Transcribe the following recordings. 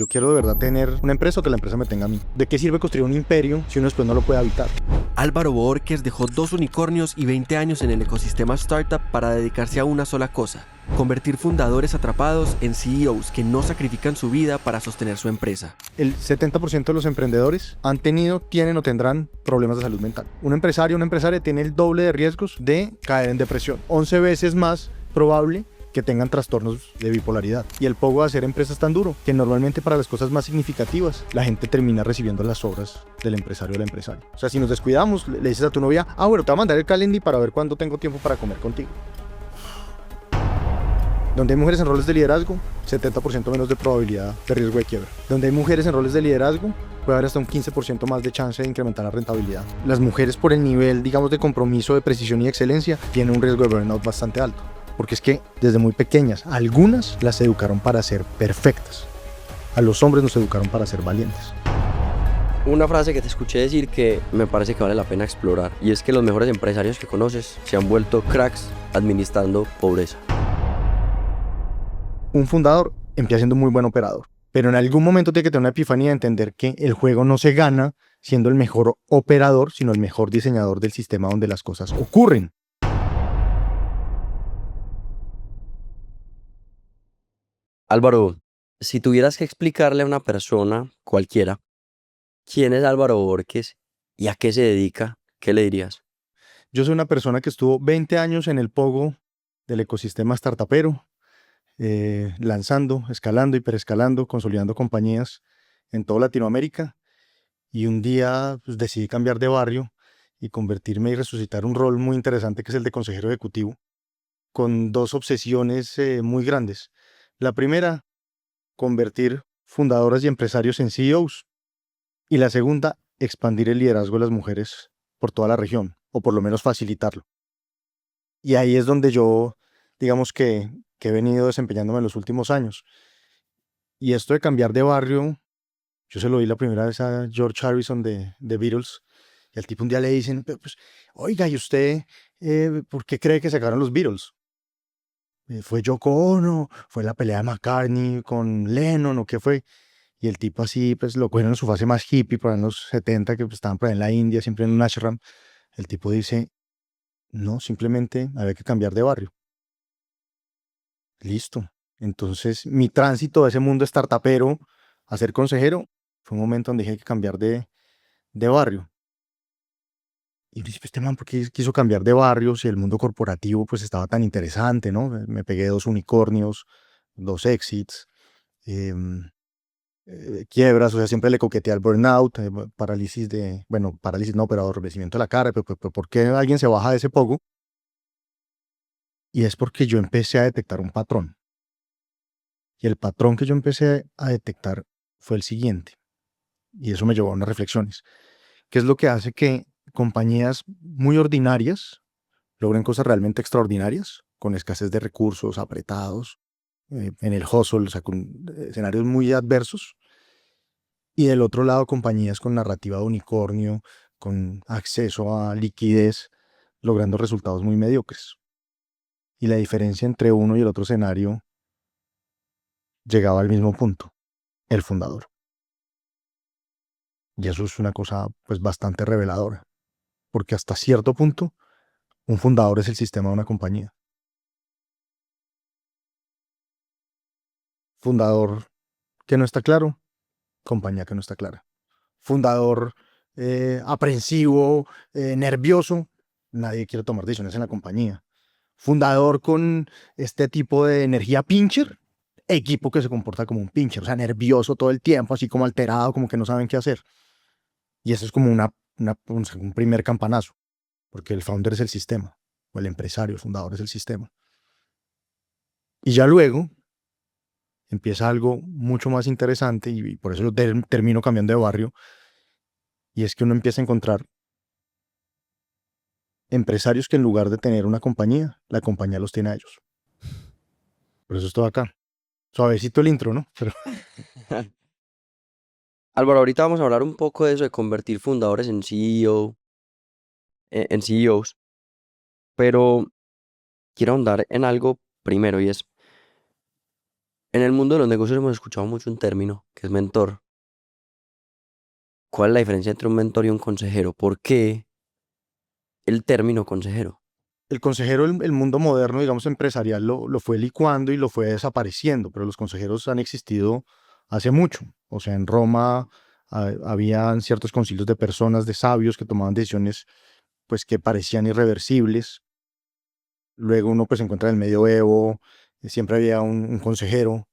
Yo quiero de verdad tener una empresa o que la empresa me tenga a mí. ¿De qué sirve construir un imperio si uno después no lo puede habitar? Álvaro Bohórquez dejó 2 unicornios y 20 años en el ecosistema startup para dedicarse a una sola cosa: convertir fundadores atrapados en CEOs que no sacrifican su vida para sostener su empresa. El 70% de los emprendedores han tenido, tienen o tendrán problemas de salud mental. Un empresario o una empresaria tiene el doble de riesgos de caer en depresión. 11 veces más probable que tengan trastornos de bipolaridad. Y el pogo de hacer empresas tan duro que normalmente para las cosas más significativas la gente termina recibiendo las obras del empresario o la empresaria. O sea, si nos descuidamos, le dices a tu novia, bueno, te voy a mandar el calendar para ver cuándo tengo tiempo para comer contigo. Donde hay mujeres en roles de liderazgo, 70% menos de probabilidad de riesgo de quiebra. Donde hay mujeres en roles de liderazgo, puede haber hasta un 15% más de chance de incrementar la rentabilidad. Las mujeres, por el nivel, digamos, de compromiso, de precisión y excelencia, tienen un riesgo de burnout bastante alto. Porque es que desde muy pequeñas, algunas las educaron para ser perfectas. A los hombres nos educaron para ser valientes. Una frase que te escuché decir que me parece que vale la pena explorar, y es que los mejores empresarios que conoces se han vuelto cracks administrando pobreza. Un fundador empieza siendo un muy buen operador, pero en algún momento tiene que tener una epifanía de entender que el juego no se gana siendo el mejor operador, sino el mejor diseñador del sistema donde las cosas ocurren. Álvaro, si tuvieras que explicarle a una persona cualquiera quién es Álvaro Bohórquez y a qué se dedica, ¿qué le dirías? Yo soy una persona que estuvo 20 años en el pogo del ecosistema startupero, lanzando, escalando, hiperescalando, consolidando compañías en toda Latinoamérica. Y un día pues, decidí cambiar de barrio y convertirme y resucitar un rol muy interesante que es el de consejero ejecutivo, con dos obsesiones muy grandes. La primera, convertir fundadoras y empresarios en CEOs. Y la segunda, expandir el liderazgo de las mujeres por toda la región, o por lo menos facilitarlo. Y ahí es donde yo, digamos que he venido desempeñándome en los últimos años. Y esto de cambiar de barrio, yo se lo di la primera vez a George Harrison de Beatles. Y al tipo un día le dicen, pues, oiga, ¿y usted por qué cree que sacaron los Beatles? ¿Fue Yoko Ono? ¿Fue la pelea de McCartney con Lennon o qué fue? Y el tipo así, pues lo cogieron en su fase más hippie, por ahí en los 70, que pues, estaban por ahí en la India, siempre en un ashram. El tipo dice, no, simplemente había que cambiar de barrio. Listo. Entonces, mi tránsito de ese mundo startupero a ser consejero fue un momento donde dije que cambiar de barrio. Y dice, este man, ¿por qué quiso cambiar de barrio si el mundo corporativo pues estaba tan interesante, ¿no? Me pegué 2 unicornios, 2 exits, em, quiebras, o sea, siempre le coqueteé al burnout, parálisis no, pero adormecimiento de la cara, pero ¿por qué alguien se baja de ese pogo? Y es porque yo empecé a detectar un patrón. Y el patrón que yo empecé a detectar fue el siguiente, y eso me llevó a unas reflexiones. ¿Qué es lo que hace que compañías muy ordinarias logren cosas realmente extraordinarias, con escasez de recursos, apretados, en el hustle, o sea, con escenarios muy adversos? Y del otro lado, compañías con narrativa de unicornio, con acceso a liquidez, logrando resultados muy mediocres. Y la diferencia entre uno y el otro escenario llegaba al mismo punto, el fundador. Y eso es una cosa pues bastante reveladora, porque hasta cierto punto un fundador es el sistema de una compañía. Fundador que no está claro, compañía que no está clara. Fundador aprensivo, nervioso, nadie quiere tomar decisiones en la compañía. Fundador con este tipo de energía pincher, equipo que se comporta como un pincher, o sea, nervioso todo el tiempo, así como alterado, como que no saben qué hacer. Y eso es como un primer campanazo, porque el founder es el sistema, o el empresario, el fundador es el sistema. Y ya luego empieza algo mucho más interesante, y por eso yo termino cambiando de barrio, y es que uno empieza a encontrar empresarios que en lugar de tener una compañía, la compañía los tiene a ellos. Por eso estoy acá. Suavecito el intro, ¿no? Pero Álvaro, ahorita vamos a hablar un poco de eso de convertir fundadores en CEO, en CEOs, pero quiero ahondar en algo primero, y es, En el mundo de los negocios hemos escuchado mucho un término que es mentor. ¿Cuál es la diferencia entre un mentor y un consejero? ¿Por qué el término consejero? El consejero, el mundo moderno, digamos, empresarial, lo fue licuando y lo fue desapareciendo, pero los consejeros han existido hace mucho. O sea, en Roma habían ciertos concilios de personas, de sabios que tomaban decisiones pues que parecían irreversibles. Luego uno pues encuentra en el medioevo, siempre había un consejero.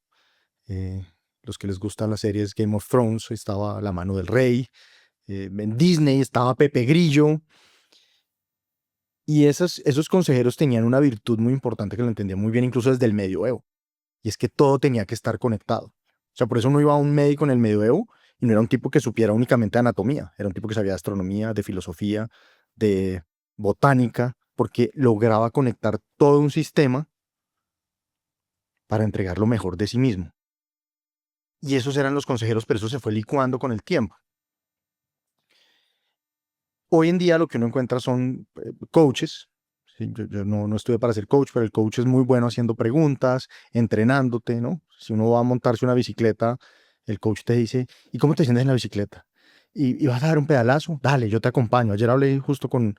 eh, los que les gustan las series Game of Thrones, estaba la mano del rey. En Disney estaba Pepe Grillo. Y esos consejeros tenían una virtud muy importante que lo entendía muy bien incluso desde el medioevo. Y es que todo tenía que estar conectado. O sea, por eso uno iba a un médico en el medioevo y no era un tipo que supiera únicamente de anatomía, era un tipo que sabía de astronomía, de filosofía, de botánica, porque lograba conectar todo un sistema para entregar lo mejor de sí mismo. Y esos eran los consejeros, pero eso se fue licuando con el tiempo. Hoy en día lo que uno encuentra son coaches. Sí, yo no estuve para ser coach, pero el coach es muy bueno haciendo preguntas, entrenándote, ¿no? Si uno va a montarse una bicicleta, el coach te dice, ¿y cómo te sientes en la bicicleta? ¿Y vas a dar un pedalazo? Dale, yo te acompaño. Ayer hablé justo con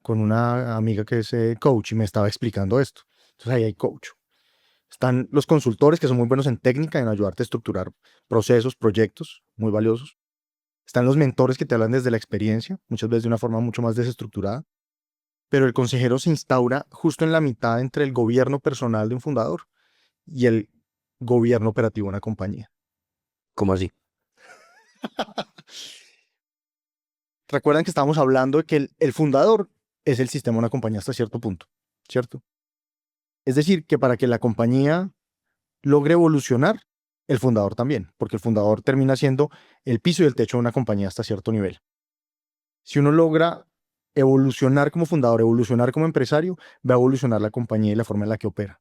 una amiga que es coach y me estaba explicando esto. Entonces ahí hay coach. Están los consultores que son muy buenos en técnica, en ayudarte a estructurar procesos, proyectos muy valiosos. Están los mentores que te hablan desde la experiencia, muchas veces de una forma mucho más desestructurada, pero el consejero se instaura justo en la mitad entre el gobierno personal de un fundador y el gobierno operativo de una compañía. ¿Cómo así? Recuerdan que estábamos hablando de que el fundador es el sistema de una compañía hasta cierto punto, ¿cierto? Es decir, que para que la compañía logre evolucionar, el fundador también, porque el fundador termina siendo el piso y el techo de una compañía hasta cierto nivel. Si uno logra evolucionar como fundador, evolucionar como empresario, va a evolucionar la compañía y la forma en la que opera.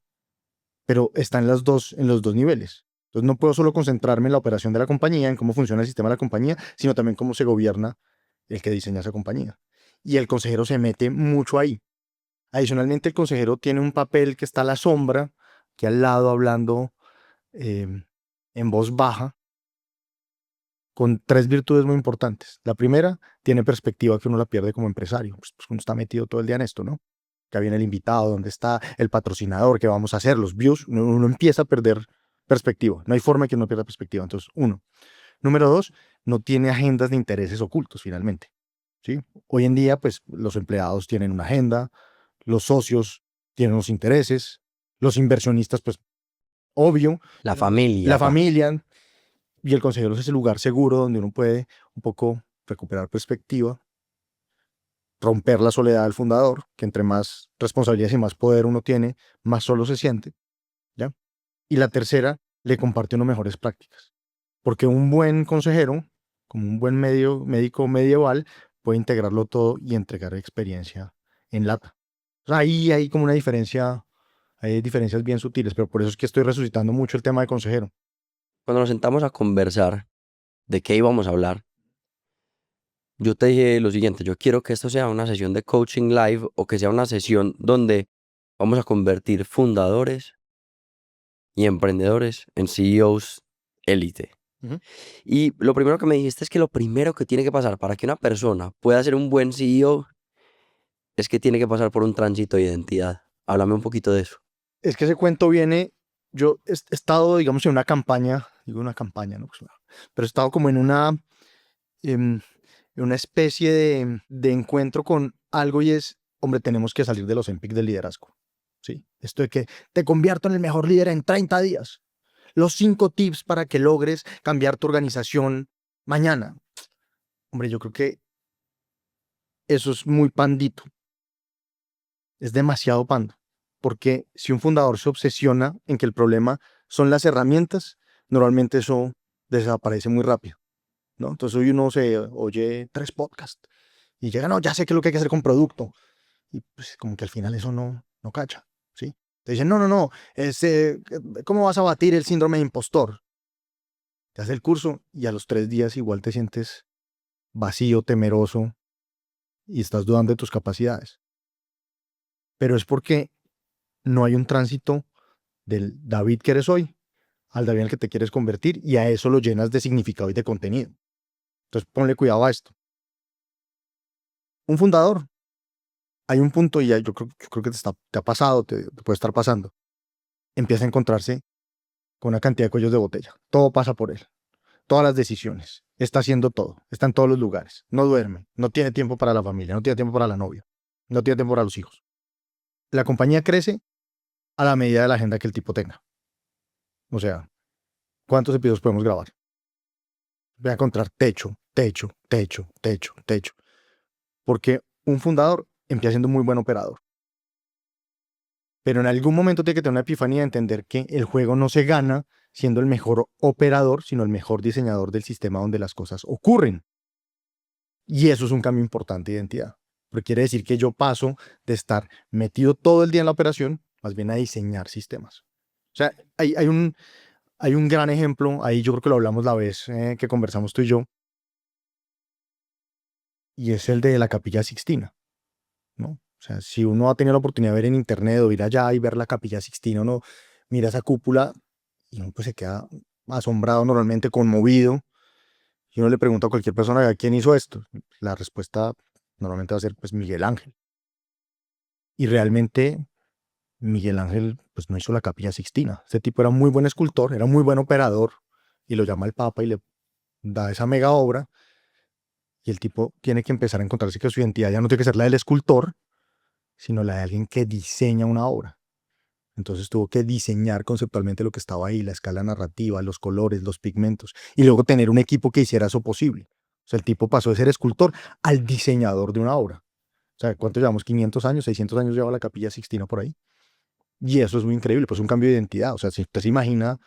Pero está en los dos niveles. Entonces no puedo solo concentrarme en la operación de la compañía, en cómo funciona el sistema de la compañía, sino también cómo se gobierna el que diseña esa compañía. Y el consejero se mete mucho ahí. Adicionalmente, el consejero tiene un papel que está a la sombra, que al lado hablando eh, en voz baja, con tres virtudes muy importantes. La primera, tiene perspectiva que uno la pierde como empresario, pues uno está metido todo el día en esto, ¿no? Que viene el invitado, dónde está el patrocinador, qué vamos a hacer, los views, uno empieza a perder perspectiva, no hay forma de que uno pierda perspectiva, entonces uno. Número dos, no tiene agendas de intereses ocultos finalmente, ¿sí? Hoy en día, pues los empleados tienen una agenda, los socios tienen unos intereses, los inversionistas, pues obvio, La familia, la pa. familia, y el consejero es ese lugar seguro donde uno puede un poco recuperar perspectiva, romper la soledad del fundador, que entre más responsabilidades y más poder uno tiene, más solo se siente, ¿ya? Y la tercera, le comparte uno mejores prácticas. Porque un buen consejero, como un buen médico medieval, puede integrarlo todo y entregar experiencia en lata. O sea, ahí hay como una diferencia, hay diferencias bien sutiles, pero por eso es que estoy resucitando mucho el tema de consejero. Cuando nos sentamos a conversar de qué íbamos a hablar, yo te dije lo siguiente, yo quiero que esto sea una sesión de coaching live o que sea una sesión donde vamos a convertir fundadores y emprendedores en CEOs élite. Ujú. Y lo primero que me dijiste es que lo primero que tiene que pasar para que una persona pueda ser un buen CEO es que tiene que pasar por un tránsito de identidad. Háblame un poquito de eso. Es que ese cuento viene, yo he estado, digamos, en una campaña, digo una campaña, ¿no? Pues, pero he estado como em, en una especie de encuentro con algo y es, hombre, tenemos que salir de los Ozempic del liderazgo, ¿sí? Esto de que te convierto en el mejor líder en 30 días. Los 5 tips para que logres cambiar tu organización mañana. Hombre, yo creo que eso es muy pandito, es demasiado pando, porque si un fundador se obsesiona en que el problema son las herramientas, normalmente eso desaparece muy rápido, ¿no? Entonces hoy uno se oye 3 podcasts y llega, no, ya sé qué es lo que hay que hacer con producto. Y pues como que al final eso no cacha, ¿sí? Te dicen, no, ¿cómo vas a batir el síndrome de impostor? Te haces el curso y a los 3 días igual te sientes vacío, temeroso y estás dudando de tus capacidades. Pero es porque no hay un tránsito del David que eres hoy al David en el que te quieres convertir y a eso lo llenas de significado y de contenido. Entonces ponle cuidado a esto. Un fundador, hay un punto y yo creo que te ha pasado, te puede estar pasando. Empieza a encontrarse con una cantidad de cuellos de botella. Todo pasa por él. Todas las decisiones. Está haciendo todo. Está en todos los lugares. No duerme. No tiene tiempo para la familia. No tiene tiempo para la novia. No tiene tiempo para los hijos. La compañía crece a la medida de la agenda que el tipo tenga. O sea, ¿cuántos episodios podemos grabar? Voy a encontrar techo, techo, techo, techo, techo. Porque un fundador empieza siendo un muy buen operador. Pero en algún momento tiene que tener una epifanía de entender que el juego no se gana siendo el mejor operador, sino el mejor diseñador del sistema donde las cosas ocurren. Y eso es un cambio importante de identidad. Porque quiere decir que yo paso de estar metido todo el día en la operación, más bien a diseñar sistemas. O sea, hay un gran ejemplo, ahí yo creo que lo hablamos la vez que conversamos tú y yo, y es el de la Capilla Sixtina, ¿no? O sea, si uno ha tenido la oportunidad de ver en internet o ir allá y ver la Capilla Sixtina, uno mira esa cúpula y uno pues se queda asombrado, normalmente conmovido, y uno le pregunta a cualquier persona quién hizo esto. La respuesta normalmente va a ser pues Miguel Ángel. Y realmente Miguel Ángel pues no hizo la Capilla Sixtina. Este tipo era muy buen escultor, era muy buen operador, y lo llama el Papa y le da esa mega obra, y el tipo tiene que empezar a encontrarse que su identidad ya no tiene que ser la del escultor, sino la de alguien que diseña una obra. Entonces tuvo que diseñar conceptualmente lo que estaba ahí, la escala narrativa, los colores, los pigmentos, y luego tener un equipo que hiciera eso posible. O sea, el tipo pasó de ser escultor al diseñador de una obra. O sea, ¿cuánto llevamos? 500 años, 600 años lleva la Capilla Sixtina por ahí. Y eso es muy increíble, pues un cambio de identidad. O sea, si usted se imagina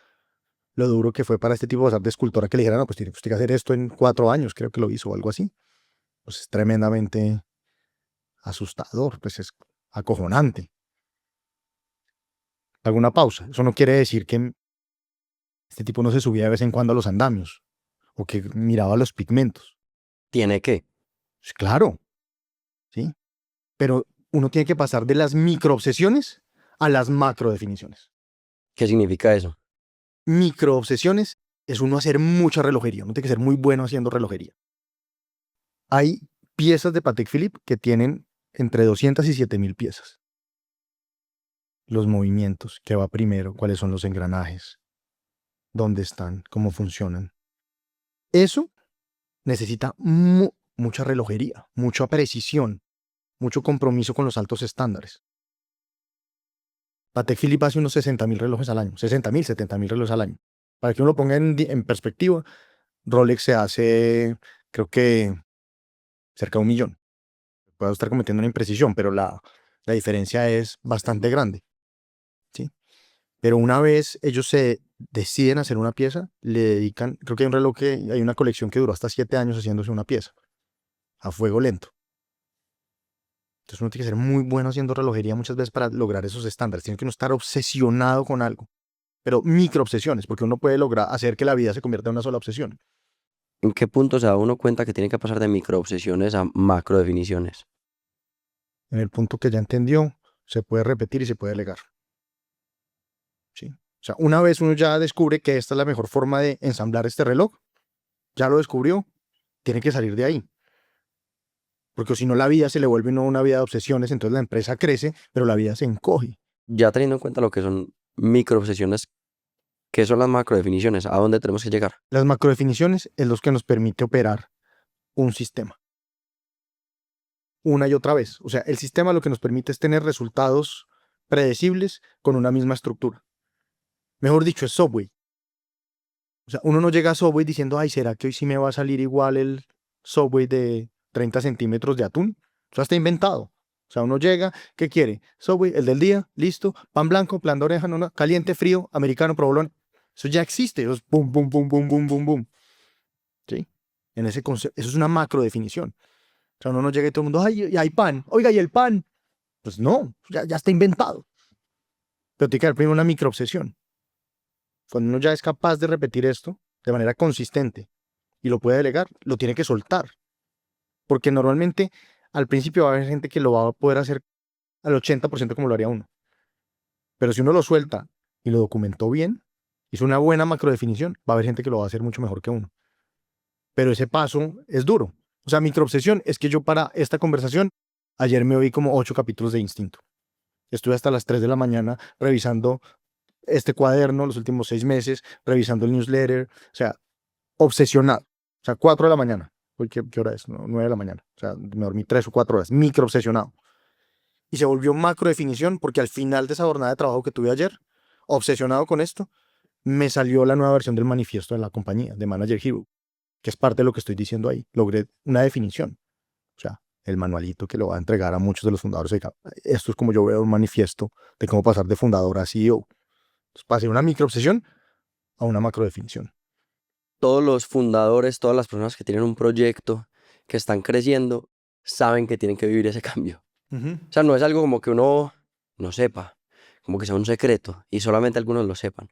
lo duro que fue para este tipo pasar de escultor a que le dijeran, no, pues tiene usted que hacer esto en 4 años, creo que lo hizo o algo así. Pues es tremendamente asustador, pues es acojonante. Hago una pausa. Eso no quiere decir que este tipo no se subía de vez en cuando a los andamios o que miraba los pigmentos. ¿Tiene que? Pues claro, ¿sí? Pero uno tiene que pasar de las microobsesiones a las macrodefiniciones. ¿Qué significa eso? Microobsesiones es uno hacer mucha relojería. Uno tiene que ser muy bueno haciendo relojería. Hay piezas de Patek Philippe que tienen entre 200 y 7000 piezas. Los movimientos, qué va primero, cuáles son los engranajes, dónde están, cómo funcionan. Eso necesita mucha relojería, mucha precisión, mucho compromiso con los altos estándares. Patek Philippe hace unos 60.000 relojes al año, 60.000, 70.000 relojes al año. Para que uno lo ponga en perspectiva, Rolex se hace, creo que, cerca de 1.000.000. Puedo estar cometiendo una imprecisión, pero la diferencia es bastante grande, ¿sí? Pero una vez ellos se deciden hacer una pieza, le dedican, creo que hay un reloj hay una colección que duró hasta 7 años haciéndose una pieza, a fuego lento. Entonces uno tiene que ser muy bueno haciendo relojería muchas veces para lograr esos estándares. Tiene que uno estar obsesionado con algo, pero micro obsesiones, porque uno puede lograr hacer que la vida se convierta en una sola obsesión. ¿En qué punto se da uno cuenta que tiene que pasar de microobsesiones a macrodefiniciones? En el punto que ya entendió, se puede repetir y se puede delegar. ¿Sí? O sea, una vez uno ya descubre que esta es la mejor forma de ensamblar este reloj, ya lo descubrió, tiene que salir de ahí. Porque si no, la vida se le vuelve una vida de obsesiones, entonces la empresa crece, pero la vida se encoge. Ya teniendo en cuenta lo que son microobsesiones, ¿qué son las macrodefiniciones? ¿A dónde tenemos que llegar? Las macrodefiniciones es lo que nos permite operar un sistema una y otra vez. O sea, el sistema lo que nos permite es tener resultados predecibles con una misma estructura. Mejor dicho, es Subway. O sea, uno no llega a Subway diciendo, ay, ¿será que hoy sí me va a salir igual el Subway de 30 centímetros de atún? Eso está inventado. O sea, uno llega, ¿qué quiere? Subway, el del día, listo, pan blanco, plan de oreja, no, caliente, frío, americano, provolone. Eso ya existe. Eso es boom, boom, boom, boom, boom, boom, boom. ¿Sí? En ese concepto, eso es una macro definición. O sea, uno no llega y todo el mundo, ay, y hay pan. Oiga, ¿y el pan? Pues no, ya está inventado. Pero tiene que haber primero una microobsesión. Cuando uno ya es capaz de repetir esto de manera consistente y lo puede delegar, lo tiene que soltar. Porque normalmente al principio va a haber gente que lo va a poder hacer al 80% como lo haría uno. Pero si uno lo suelta y lo documentó bien hizo una buena macrodefinición, va a haber gente que lo va a hacer mucho mejor que uno. Pero ese paso es duro. O sea, microobsesión es que yo para esta conversación, ayer me oí como 8 capítulos de Instinto. Estuve hasta las 3 de la mañana revisando este cuaderno los últimos 6 meses, revisando el newsletter, o sea, obsesionado. O sea, 4 de la mañana. Uy, ¿qué hora es? No, 9 de la mañana. O sea, me dormí 3 o 4 horas, microobsesionado. Y se volvió macrodefinición porque al final de esa jornada de trabajo que tuve ayer, obsesionado con esto, me salió la nueva versión del manifiesto de la compañía, de Manager Hero, que es parte de lo que estoy diciendo ahí. Logré una definición. O sea, el manualito que lo va a entregar a muchos de los fundadores. Esto es como yo veo un manifiesto de cómo pasar de fundador a CEO. Entonces, pasé de una microobsesión a una macrodefinición. Todos los fundadores, todas las personas que tienen un proyecto, que están creciendo, saben que tienen que vivir ese cambio. O sea, no es algo como que uno no sepa, como que sea un secreto y solamente algunos lo sepan.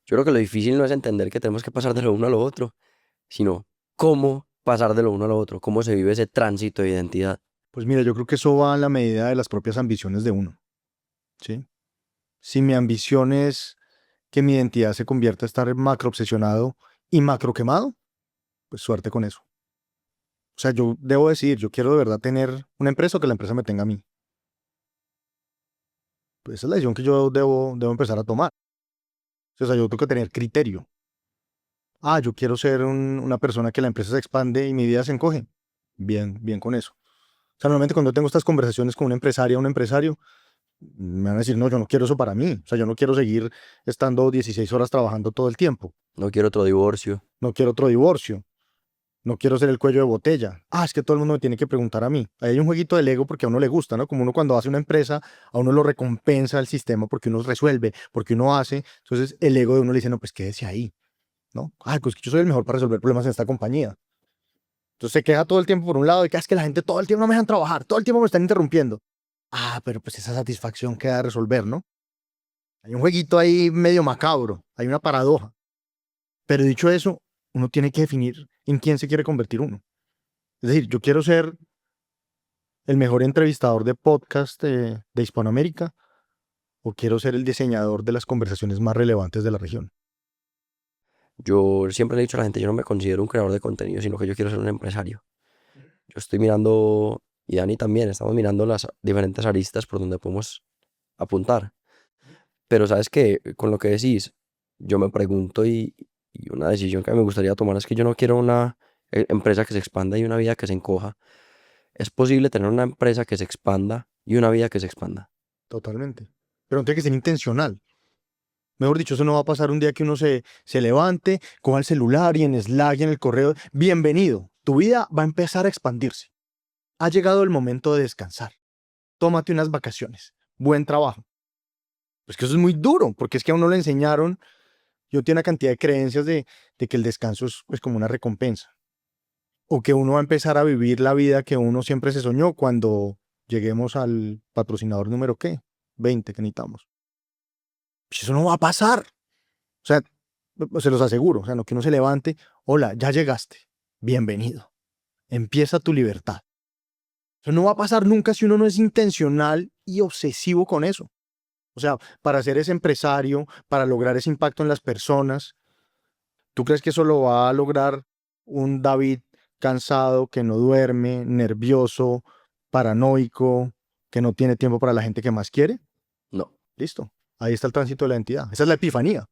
Yo creo que lo difícil no es entender que tenemos que pasar de lo uno a lo otro, sino cómo pasar de lo uno a lo otro, cómo se vive ese tránsito de identidad. Pues mira, yo creo que eso va en la medida de las propias ambiciones de uno, ¿sí? Si mi ambición es que mi identidad se convierta a estar macro obsesionado y macro quemado, pues suerte con eso. O sea, yo debo decidir, yo quiero de verdad tener una empresa o que la empresa me tenga a mí. Pues esa es la decisión que yo debo empezar a tomar. O sea, yo tengo que tener criterio. Ah, yo quiero ser una persona que la empresa se expande y mi vida se encoge. Bien, bien con eso. O sea, normalmente cuando tengo estas conversaciones con una empresaria o un empresario, me van a decir, no, yo no quiero eso para mí. O sea, yo no quiero seguir estando 16 horas trabajando todo el tiempo. No quiero otro divorcio. No quiero otro divorcio. No quiero ser el cuello de botella. Ah, es que todo el mundo me tiene que preguntar a mí. Ahí hay un jueguito del ego porque a uno le gusta, ¿no? Como uno cuando hace una empresa, a uno lo recompensa el sistema porque uno resuelve, porque uno hace. Entonces el ego de uno le dice, no, pues quédese ahí, ¿no? Ah, pues que yo soy el mejor para resolver problemas en esta compañía. Entonces se queja todo el tiempo por un lado de que "Ah, es que la gente todo el tiempo no me dejan trabajar, todo el tiempo me están interrumpiendo. Ah, pero pues esa satisfacción queda de resolver, ¿no? Hay un jueguito ahí medio macabro, hay una paradoja. Pero dicho eso, uno tiene que definir en quién se quiere convertir uno. Es decir, yo quiero ser el mejor entrevistador de podcast de Hispanoamérica o quiero ser el diseñador de las conversaciones más relevantes de la región. Yo siempre le he dicho a la gente, yo no me considero un creador de contenido, sino que yo quiero ser un empresario. Yo estoy mirando, y Dani también, estamos mirando las diferentes aristas por donde podemos apuntar. Pero sabes que con lo que decís, yo me pregunto y una decisión que me gustaría tomar es que yo no quiero una empresa que se expanda y una vida que se encoja. Es posible tener una empresa que se expanda y una vida que se expanda. Totalmente. Pero no tiene que ser intencional. Mejor dicho, eso no va a pasar un día que uno se levante, coja el celular y en Slack y en el correo. Bienvenido. Tu vida va a empezar a expandirse. Ha llegado el momento de descansar. Tómate unas vacaciones. Buen trabajo. Pues que eso es muy duro, porque es que a uno le enseñaron, yo tengo una cantidad de creencias de que el descanso es pues, como una recompensa. O que uno va a empezar a vivir la vida que uno siempre se soñó cuando lleguemos al patrocinador número ¿qué? 20 que necesitamos. Pues eso no va a pasar. O sea, se los aseguro. O sea, no que uno se levante, hola, ya llegaste. Bienvenido. Empieza tu libertad. Eso no va a pasar nunca si uno no es intencional y obsesivo con eso. O sea, para ser ese empresario, para lograr ese impacto en las personas, ¿tú crees que eso lo va a lograr un David cansado, que no duerme, nervioso, paranoico, que no tiene tiempo para la gente que más quiere? No. Listo. Ahí está el tránsito de la identidad. Esa es la epifanía.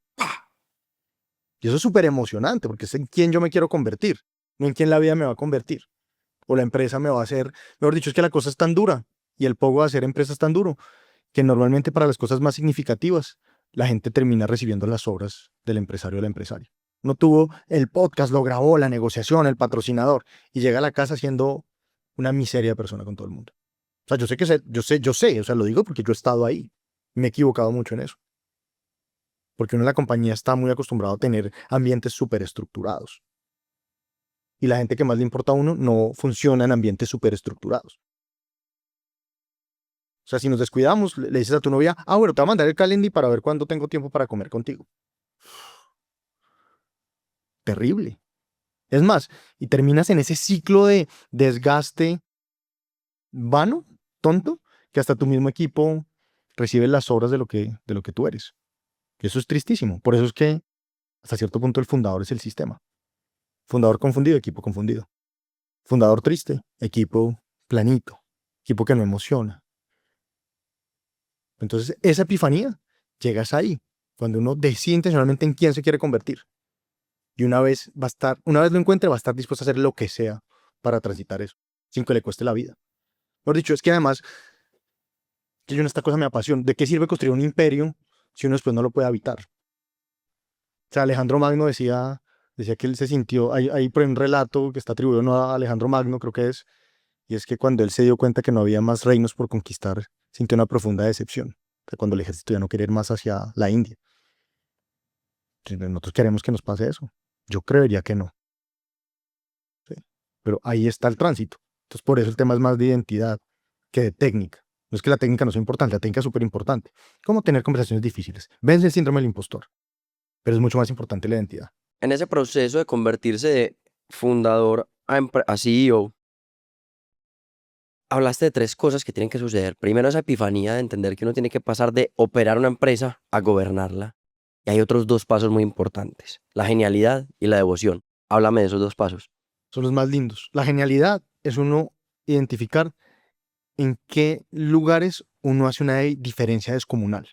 Y eso es súper emocionante porque es en quién yo me quiero convertir, no en quién la vida me va a convertir. O la empresa me va a hacer, mejor dicho, es que la cosa es tan dura y el pogo de hacer empresa es tan duro que normalmente para las cosas más significativas la gente termina recibiendo las obras del empresario o la empresaria. No tuvo el podcast, lo grabó, la negociación, el patrocinador y llega a la casa siendo una miseria de persona con todo el mundo. O sea, yo sé, o sea, lo digo porque yo he estado ahí. Me he equivocado mucho en eso. Porque uno en la compañía está muy acostumbrado a tener ambientes súper estructurados. Y la gente que más le importa a uno no funciona en ambientes súper estructurados. O sea, si nos descuidamos, le dices a tu novia, ah, bueno, te voy a mandar el calendar para ver cuándo tengo tiempo para comer contigo. Terrible. Es más, y terminas en ese ciclo de desgaste vano, tonto, que hasta tu mismo equipo recibe las obras de lo que tú eres. Eso es tristísimo. Por eso es que Hasta cierto punto el fundador es el sistema. Fundador confundido, equipo confundido. Fundador triste, equipo planito, equipo que no emociona. Entonces, esa epifanía llegas ahí, cuando uno decide intencionalmente en quién se quiere convertir. Y una vez lo encuentre, va a estar dispuesto a hacer lo que sea para transitar eso, sin que le cueste la vida. Lo dicho, es que además, que yo en esta cosa me apasiona. ¿De qué sirve construir un imperio si uno después no lo puede habitar? O sea, Alejandro Magno decía que él se sintió, hay por ahí un relato que está atribuido no a Alejandro Magno, creo que es, y es que cuando él se dio cuenta que no había más reinos por conquistar, sintió una profunda decepción. O sea, cuando el ejército ya no quería ir más hacia la India. Entonces, nosotros queremos que nos pase eso. Yo creería que no. ¿Sí? Pero ahí está el tránsito. Entonces, por eso el tema es más de identidad que de técnica. No es que la técnica no sea importante, la técnica es súper importante. Como tener conversaciones difíciles. Vence el síndrome del impostor. Pero es mucho más importante la identidad. En ese proceso de convertirse de fundador a CEO, hablaste de 3 cosas que tienen que suceder. Primero, esa epifanía de entender que uno tiene que pasar de operar una empresa a gobernarla. Y hay otros 2 pasos muy importantes, la genialidad y la devoción. Háblame de esos 2 pasos. Son los más lindos. La genialidad es uno identificar en qué lugares uno hace una diferencia descomunal.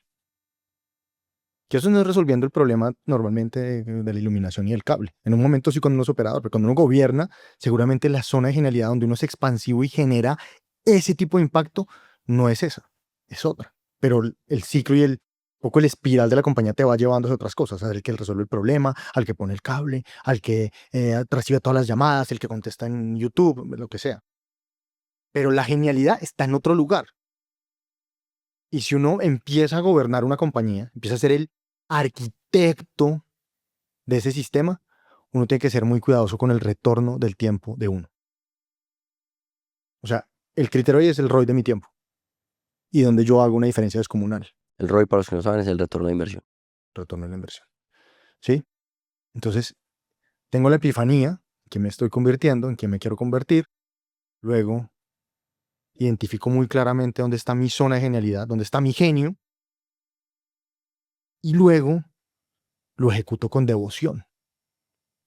Que eso no es resolviendo el problema normalmente de la iluminación y el cable. En un momento sí cuando uno es operador, pero cuando uno gobierna, seguramente la zona de genialidad donde uno es expansivo y genera ese tipo de impacto no es esa, es otra. Pero el ciclo y poco el espiral de la compañía te va llevando a otras cosas, al que resuelve el problema, al que pone el cable, al que recibe todas las llamadas, el que contesta en YouTube, lo que sea. Pero la genialidad está en otro lugar. Y si uno empieza a gobernar una compañía, empieza a ser el arquitecto de ese sistema, uno tiene que ser muy cuidadoso con el retorno del tiempo de uno. O sea, el criterio ahí es el ROI de mi tiempo y donde yo hago una diferencia descomunal. El ROI, para los que no saben, es el retorno de inversión. Retorno de la inversión. ¿Sí? Entonces, tengo la epifanía en que me estoy convirtiendo, en que me quiero convertir. Luego, identifico muy claramente dónde está mi zona de genialidad, dónde está mi genio. Y luego, lo ejecuto con devoción.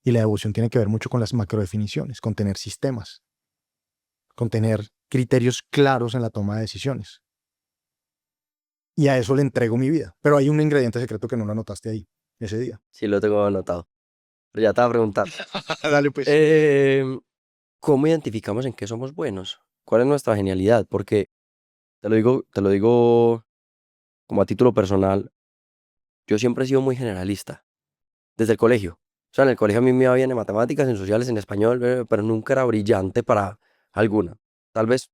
Y la devoción tiene que ver mucho con las macrodefiniciones, con tener sistemas, con tener criterios claros en la toma de decisiones. Y a eso le entrego mi vida. Pero hay un ingrediente secreto que no lo anotaste ahí, ese día. Sí, lo tengo anotado. Pero ya te voy a preguntar. Dale, pues. ¿Cómo identificamos en qué somos buenos? ¿Cuál es nuestra genialidad? Porque te lo digo como a título personal, yo siempre he sido muy generalista, desde el colegio. O sea, en el colegio a mí me iba bien en matemáticas, en sociales, en español, pero nunca era brillante para alguna. Tal vez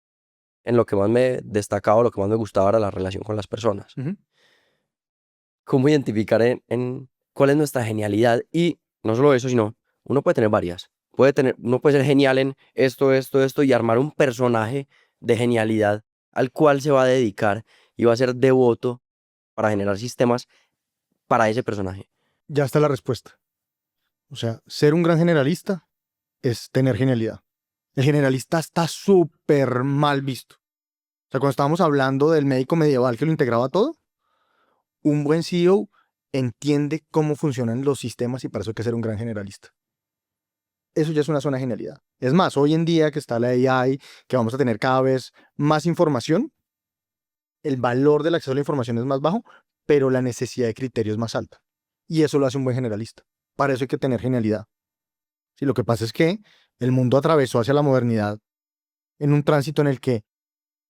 en lo que más me destacaba, lo que más me gustaba era la relación con las personas. Ujú. ¿Cómo identificar en cuál es nuestra genialidad? Y no solo eso, sino uno puede tener varias. Uno puede ser genial en esto y armar un personaje de genialidad al cual se va a dedicar y va a ser devoto para generar sistemas para ese personaje. Ya está la respuesta. O sea, ser un gran generalista es tener genialidad. El generalista está súper mal visto. O sea, cuando estábamos hablando del médico medieval que lo integraba todo, un buen CEO entiende cómo funcionan los sistemas y para eso hay que ser un gran generalista. Eso ya es una zona de genialidad. Es más, hoy en día que está la AI, que vamos a tener cada vez más información, el valor del acceso a la información es más bajo, pero la necesidad de criterio es más alta. Y eso lo hace un buen generalista. Para eso hay que tener genialidad. Sí, lo que pasa es que el mundo atravesó hacia la modernidad en un tránsito en el que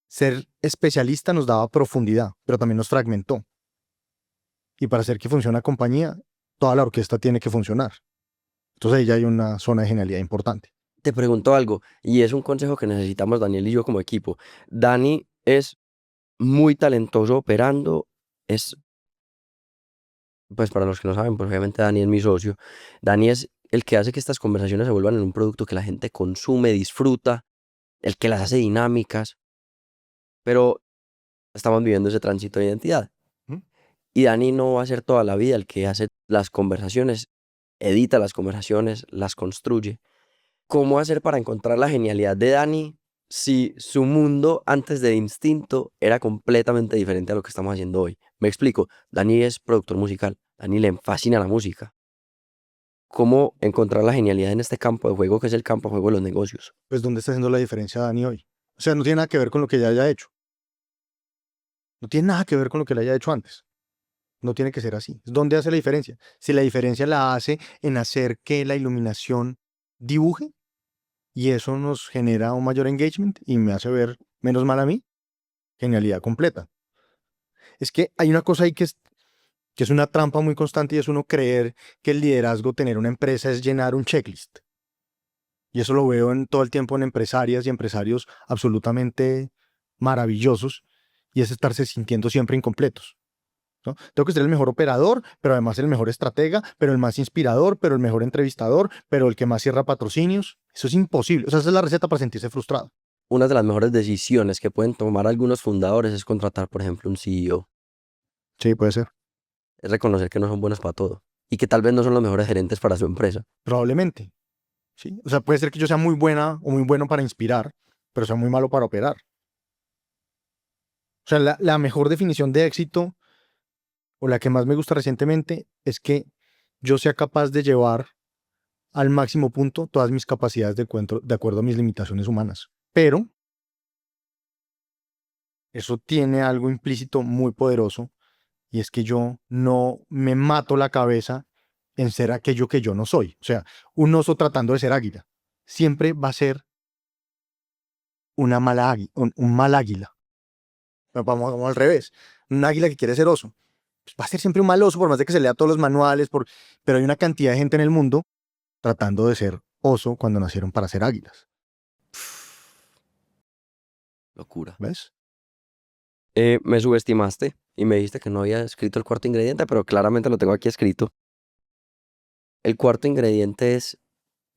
ser especialista nos daba profundidad, pero también nos fragmentó. Y para hacer que funcione la compañía, toda la orquesta tiene que funcionar. Entonces ahí ya hay una zona de genialidad importante. Te pregunto algo, y es un consejo que necesitamos Daniel y yo como equipo. Dani es muy talentoso operando, pues para los que no saben, pues obviamente Dani es mi socio. Dani es el que hace que estas conversaciones se vuelvan en un producto que la gente consume, disfruta, el que las hace dinámicas, pero estamos viviendo ese tránsito de identidad. ¿Mm? Y Dani no va a ser toda la vida el que hace las conversaciones, edita las conversaciones, las construye. ¿Cómo hacer para encontrar la genialidad de Dani si su mundo antes de Instinto era completamente diferente a lo que estamos haciendo hoy? Me explico, Dani es productor musical, Dani le fascina la música, cómo encontrar la genialidad en este campo de juego, que es el campo de juego de los negocios. Pues ¿dónde está haciendo la diferencia Dani hoy? O sea, no tiene nada que ver con lo que ya haya hecho. No tiene nada que ver con lo que le haya hecho antes. No tiene que ser así. ¿Dónde hace la diferencia? Si la diferencia la hace en hacer que la iluminación dibuje y eso nos genera un mayor engagement y me hace ver menos mal a mí, genialidad completa. Es que hay una cosa ahí que es una trampa muy constante y es uno creer que el liderazgo, tener una empresa es llenar un checklist. Y eso lo veo en todo el tiempo en empresarias y empresarios absolutamente maravillosos y es estarse sintiendo siempre incompletos. ¿No? Tengo que ser el mejor operador, pero además el mejor estratega, pero el más inspirador, pero el mejor entrevistador, pero el que más cierra patrocinios. Eso es imposible. O sea, esa es la receta para sentirse frustrado. Una de las mejores decisiones que pueden tomar algunos fundadores es contratar, por ejemplo, un CEO. Sí, puede ser. Es reconocer que no son buenos para todo y que tal vez no son los mejores gerentes para su empresa. Probablemente. ¿Sí? O sea, puede ser que yo sea muy buena o muy bueno para inspirar, pero sea muy malo para operar. O sea, la mejor definición de éxito, o la que más me gusta recientemente, es que yo sea capaz de llevar al máximo punto todas mis capacidades de acuerdo a mis limitaciones humanas. Pero eso tiene algo implícito muy poderoso y es que yo no me mato la cabeza en ser aquello que yo no soy. O sea, un oso tratando de ser águila siempre va a ser una mala un mal águila. Pero vamos al revés. Un águila que quiere ser oso pues va a ser siempre un mal oso, por más de que se lea todos los manuales, pero hay una cantidad de gente en el mundo tratando de ser oso cuando nacieron para ser águilas. Locura. ¿Ves? Me subestimaste y me dijiste que no había escrito el cuarto ingrediente, pero claramente lo tengo aquí escrito. El cuarto ingrediente es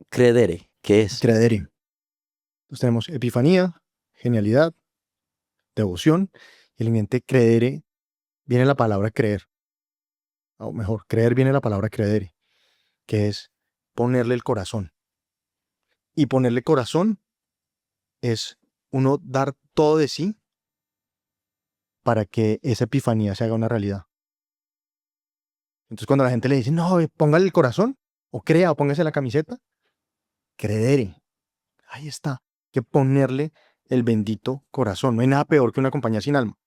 credere. ¿Qué es? Credere. Entonces tenemos epifanía, genialidad, devoción, y el ingrediente credere viene la palabra creer. O mejor, creer viene la palabra credere, que es ponerle el corazón. Y ponerle corazón es uno dar todo de sí para que esa epifanía se haga una realidad. Entonces cuando la gente le dice, no, póngale el corazón, o crea, o póngase la camiseta, credere. Ahí está. Que ponerle el bendito corazón. No hay nada peor que una compañía sin alma.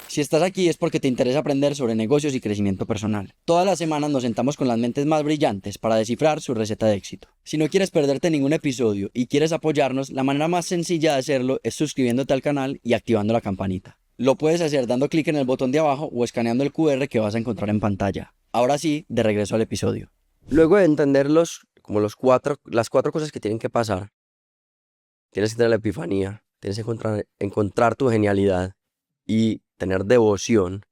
Si estás aquí es porque te interesa aprender sobre negocios y crecimiento personal. Todas las semanas nos sentamos con las mentes más brillantes para descifrar su receta de éxito. Si no quieres perderte ningún episodio y quieres apoyarnos, la manera más sencilla de hacerlo es suscribiéndote al canal y activando la campanita. Lo puedes hacer dando clic en el botón de abajo o escaneando el QR que vas a encontrar en pantalla. Ahora sí, de regreso al episodio. Luego de entender las cuatro cosas que tienen que pasar, tienes que tener la epifanía, tienes que encontrar tu genialidad y tener devoción.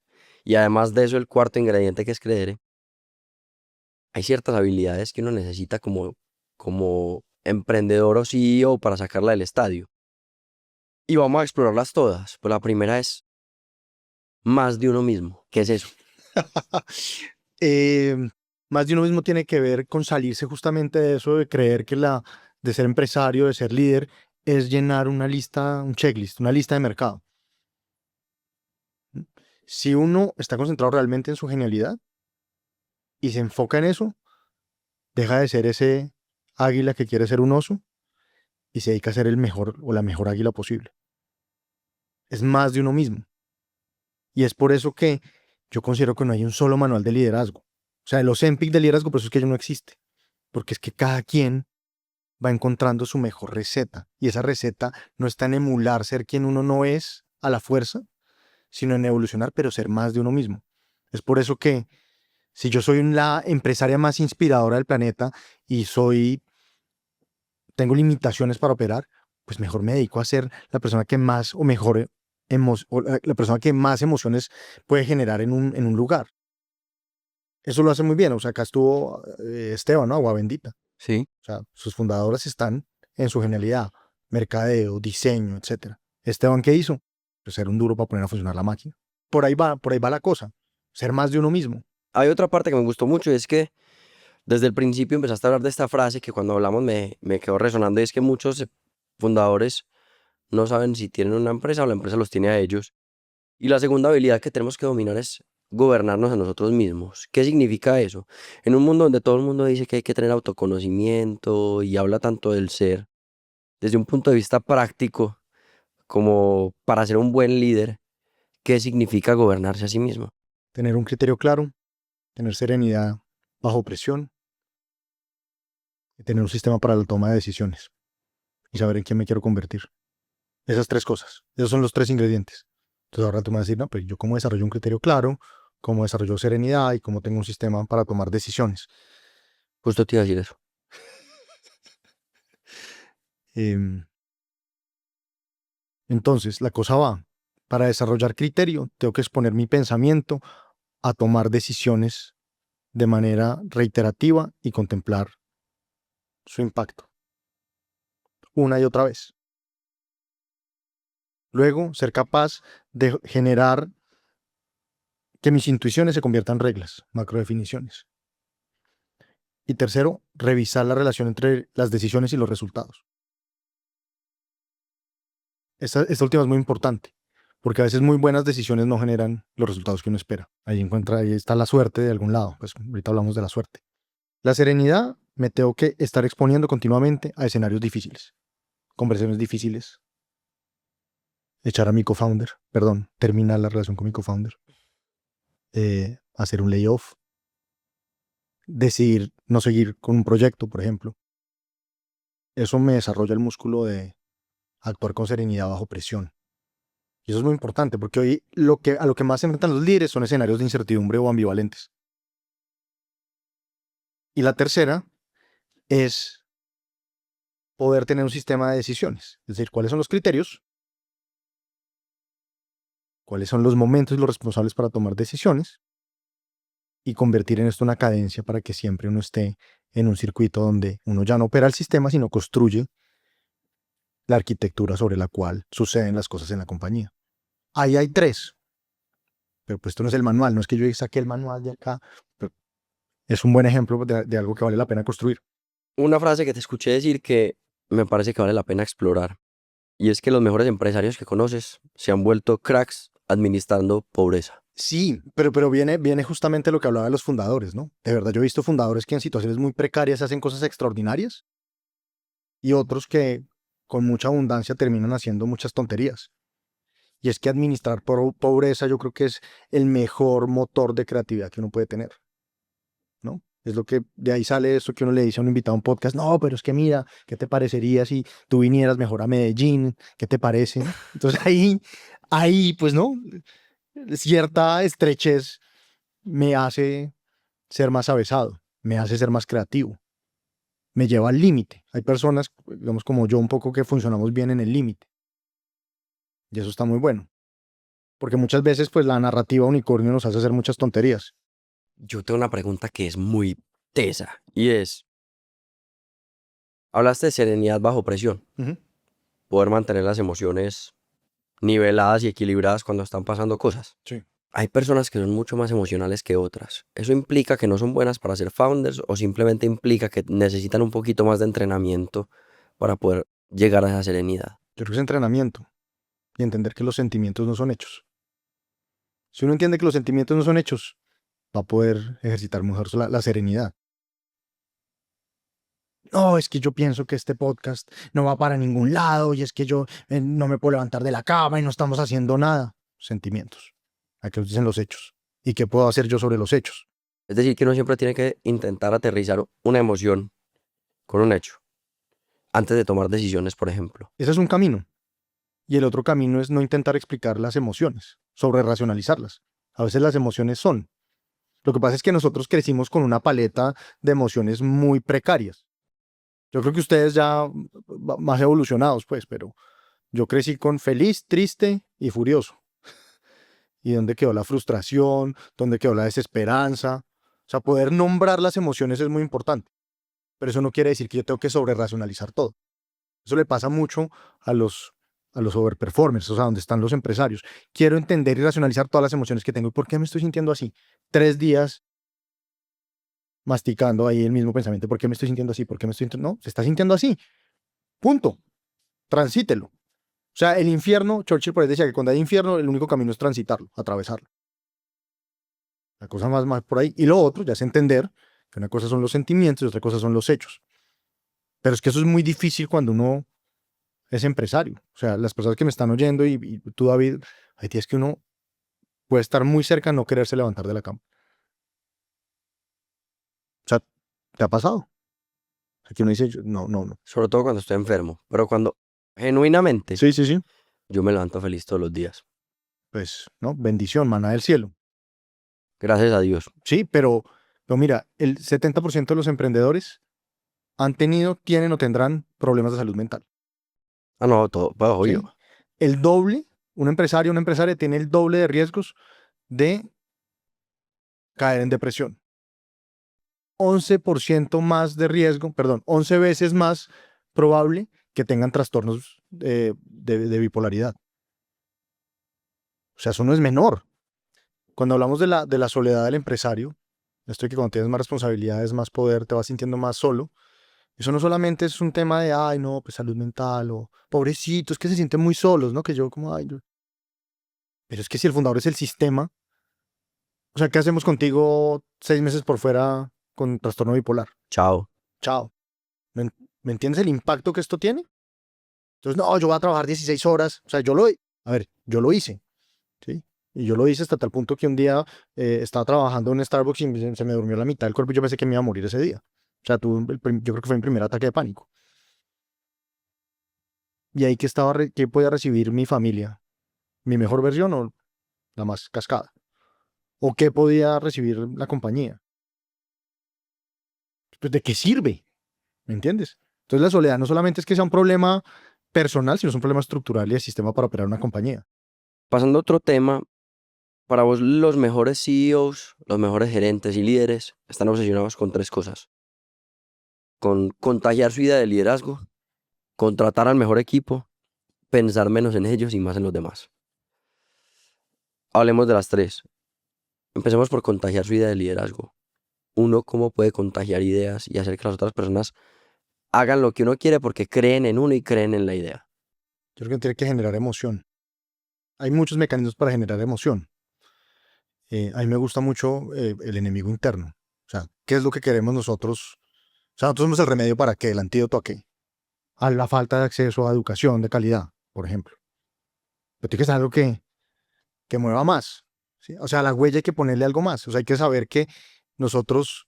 Y además de eso, el cuarto ingrediente que es creer, hay ciertas habilidades que uno necesita como emprendedor o CEO para sacarla del estadio. Y vamos a explorarlas todas. Pues la primera es más de uno mismo. ¿Qué es eso? Eh, Más de uno mismo tiene que ver con salirse justamente de eso, de creer que de ser empresario, de ser líder, es llenar una lista, un checklist, una lista de mercado. Si uno está concentrado realmente en su genialidad y se enfoca en eso, deja de ser ese águila que quiere ser un oso y se dedica a ser el mejor o la mejor águila posible. Es más de uno mismo. Y es por eso que yo considero que no hay un solo manual de liderazgo. O sea, el Ozempic de liderazgo, por eso es que ya no existe. Porque es que cada quien va encontrando su mejor receta. Y esa receta no está en emular ser quien uno no es a la fuerza, sino en evolucionar, pero ser más de uno mismo. Es por eso que si yo soy la empresaria más inspiradora del planeta y tengo limitaciones para operar, pues mejor me dedico a ser la persona que más o mejor la persona que más emociones puede generar en un lugar. Eso lo hace muy bien. O sea, acá estuvo Esteban, ¿no? Agua Bendita. Sí. O sea, sus fundadoras están en su genialidad, mercadeo, diseño, etcétera. Esteban, ¿qué hizo? Pues ser un duro para poner a funcionar la máquina. Por ahí va la cosa. Ser más de uno mismo. Hay otra parte que me gustó mucho y es que desde el principio empezaste a hablar de esta frase que cuando hablamos me quedó resonando y es que muchos fundadores no saben si tienen una empresa o la empresa los tiene a ellos. Y la segunda habilidad que tenemos que dominar es gobernarnos a nosotros mismos. ¿Qué significa eso? En un mundo donde todo el mundo dice que hay que tener autoconocimiento y habla tanto del ser, desde un punto de vista práctico, como para ser un buen líder, ¿qué significa gobernarse a sí mismo? Tener un criterio claro, tener serenidad bajo presión y tener un sistema para la toma de decisiones y saber en quién me quiero convertir. Esas tres cosas, esos son los tres ingredientes. Entonces ahora tú me vas a decir, no, pero yo cómo desarrollo un criterio claro, cómo desarrollo serenidad y cómo tengo un sistema para tomar decisiones. Justo te iba a decir eso. Em, entonces, la cosa va. Para desarrollar criterio, tengo que exponer mi pensamiento a tomar decisiones de manera reiterativa y contemplar su impacto una y otra vez. Luego, ser capaz de generar que mis intuiciones se conviertan en reglas, macrodefiniciones. Y tercero, revisar la relación entre las decisiones y los resultados. Esta última es muy importante, porque a veces muy buenas decisiones no generan los resultados que uno espera. Ahí está la suerte de algún lado. Pues ahorita hablamos de la suerte. La serenidad, me tengo que estar exponiendo continuamente a escenarios difíciles, conversaciones difíciles, echar a mi co-founder, terminar la relación con mi co-founder, hacer un layoff, decidir no seguir con un proyecto, por ejemplo. Eso me desarrolla el músculo de actuar con serenidad bajo presión. Y eso es muy importante porque hoy a lo que más se enfrentan los líderes son escenarios de incertidumbre o ambivalentes. Y la tercera es poder tener un sistema de decisiones. Es decir, cuáles son los criterios, cuáles son los momentos y los responsables para tomar decisiones y convertir en esto una cadencia para que siempre uno esté en un circuito donde uno ya no opera el sistema, sino construye la arquitectura sobre la cual suceden las cosas en la compañía. Ahí hay tres, pero pues esto no es el manual, no es que yo saque el manual de acá, pero es un buen ejemplo de algo que vale la pena construir. Una frase que te escuché decir que me parece que vale la pena explorar, y es que los mejores empresarios que conoces se han vuelto cracks administrando pobreza. Sí, pero viene justamente lo que hablaba de los fundadores, ¿no? De verdad, yo he visto fundadores que en situaciones muy precarias hacen cosas extraordinarias y otros que con mucha abundancia terminan haciendo muchas tonterías. Y es que administrar pobreza yo creo que es el mejor motor de creatividad que uno puede tener, ¿no? Es lo que de ahí sale eso que uno le dice a un invitado a un podcast, no, pero es que mira, ¿qué te parecería si tú vinieras mejor a Medellín? ¿Qué te parece? Entonces ahí, pues no, cierta estrechez me hace ser más avesado, me hace ser más creativo, me lleva al límite. Hay personas, digamos como yo, un poco que funcionamos bien en el límite. Y eso está muy bueno. Porque muchas veces, pues la narrativa unicornio nos hace hacer muchas tonterías. Yo tengo una pregunta que es muy tesa, y es, hablaste de serenidad bajo presión, Ujú. poder mantener las emociones niveladas y equilibradas cuando están pasando cosas. Sí. Hay personas que son mucho más emocionales que otras. ¿Eso implica que no son buenas para ser founders o simplemente implica que necesitan un poquito más de entrenamiento para poder llegar a esa serenidad? Yo creo que es entrenamiento y entender que los sentimientos no son hechos. Si uno entiende que los sentimientos no son hechos, va a poder ejercitar mejor la serenidad. No, es que yo pienso que este podcast no va para ningún lado y es que yo no me puedo levantar de la cama y no estamos haciendo nada. Sentimientos. Aquí nos dicen los hechos. ¿Y qué puedo hacer yo sobre los hechos? Es decir, que uno siempre tiene que intentar aterrizar una emoción con un hecho antes de tomar decisiones, por ejemplo. Ese es un camino. Y el otro camino es no intentar explicar las emociones, sobre racionalizarlas. A veces las emociones son. Lo que pasa es que nosotros crecimos con una paleta de emociones muy precarias. Yo creo que ustedes ya más evolucionados, pues, pero yo crecí con feliz, triste y furioso. ¿Y dónde quedó la frustración? ¿Dónde quedó la desesperanza? O sea, poder nombrar las emociones es muy importante. Pero eso no quiere decir que yo tengo que sobreracionalizar todo. Eso le pasa mucho a los overperformers, o sea, donde están los empresarios. Quiero entender y racionalizar todas las emociones que tengo. ¿Y por qué me estoy sintiendo así? 3 días masticando ahí el mismo pensamiento. ¿Por qué me estoy sintiendo así? ¿Por qué me estoy sintiendo? No, se está sintiendo así. Punto. Transítelo. O sea, el infierno, Churchill por ahí decía que cuando hay infierno, el único camino es transitarlo, atravesarlo. La cosa más por ahí. Y lo otro ya es entender que una cosa son los sentimientos y otra cosa son los hechos. Pero es que eso es muy difícil cuando uno es empresario. O sea, las personas que me están oyendo y tú, David, hay días que uno puede estar muy cerca de no quererse levantar de la cama. O sea, ¿te ha pasado? Aquí uno dice, no, no, no. Sobre todo cuando estoy enfermo. Pero cuando genuinamente Sí, sí, sí. yo me levanto feliz todos los días. Pues, ¿no? Bendición, maná del cielo. Gracias a Dios. Sí, pero mira, el 70% de los emprendedores han tenido, tienen o tendrán problemas de salud mental. Ah, no, todo, pues, ¿Sí? obvio. El doble, un empresario, una empresaria tiene el doble de riesgos de caer en depresión. 11% más de riesgo, perdón, 11 veces más probable que tengan trastornos de bipolaridad. O sea, eso no es menor. Cuando hablamos de la soledad del empresario, esto de que cuando tienes más responsabilidades, más poder, te vas sintiendo más solo. Eso no solamente es un tema de, ay, no, pues salud mental o pobrecitos, que se sienten muy solos, ¿no? Que yo como, ay, pero es que si el fundador es el sistema, o sea, ¿qué hacemos contigo 6 meses por fuera con trastorno bipolar? Chao. Chao. ¿Me, me entiendes el impacto que esto tiene? Entonces, no, yo voy a trabajar 16 horas. O sea, a ver, yo lo hice, ¿sí? Y yo lo hice hasta tal punto que un día estaba trabajando en un Starbucks y se me durmió la mitad del cuerpo y yo pensé que me iba a morir ese día. O sea, yo creo que fue mi primer ataque de pánico. Y ahí que que podía recibir mi familia, mi mejor versión o la más cascada. ¿O qué podía recibir la compañía? Pues, ¿de qué sirve? ¿Me entiendes? Entonces la soledad no solamente es que sea un problema personal, sino es un problema estructural y de sistema para operar una compañía. Pasando a otro tema, para vos los mejores CEOs, los mejores gerentes y líderes están obsesionados con tres cosas. Con contagiar su idea de liderazgo, contratar al mejor equipo, pensar menos en ellos y más en los demás. Hablemos de las tres. Empecemos por contagiar su idea de liderazgo. Uno, cómo puede contagiar ideas y hacer que las otras personas hagan lo que uno quiere porque creen en uno y creen en la idea. Yo creo que tiene que generar emoción. Hay muchos mecanismos para generar emoción. A mí me gusta mucho el enemigo interno. O sea, ¿qué es lo que queremos nosotros? O sea, nosotros somos el remedio para qué, el antídoto a qué. A la falta de acceso a educación de calidad, por ejemplo. Pero tiene que ser algo que mueva más. ¿Sí? O sea, a la huella hay que ponerle algo más. O sea, hay que saber que nosotros,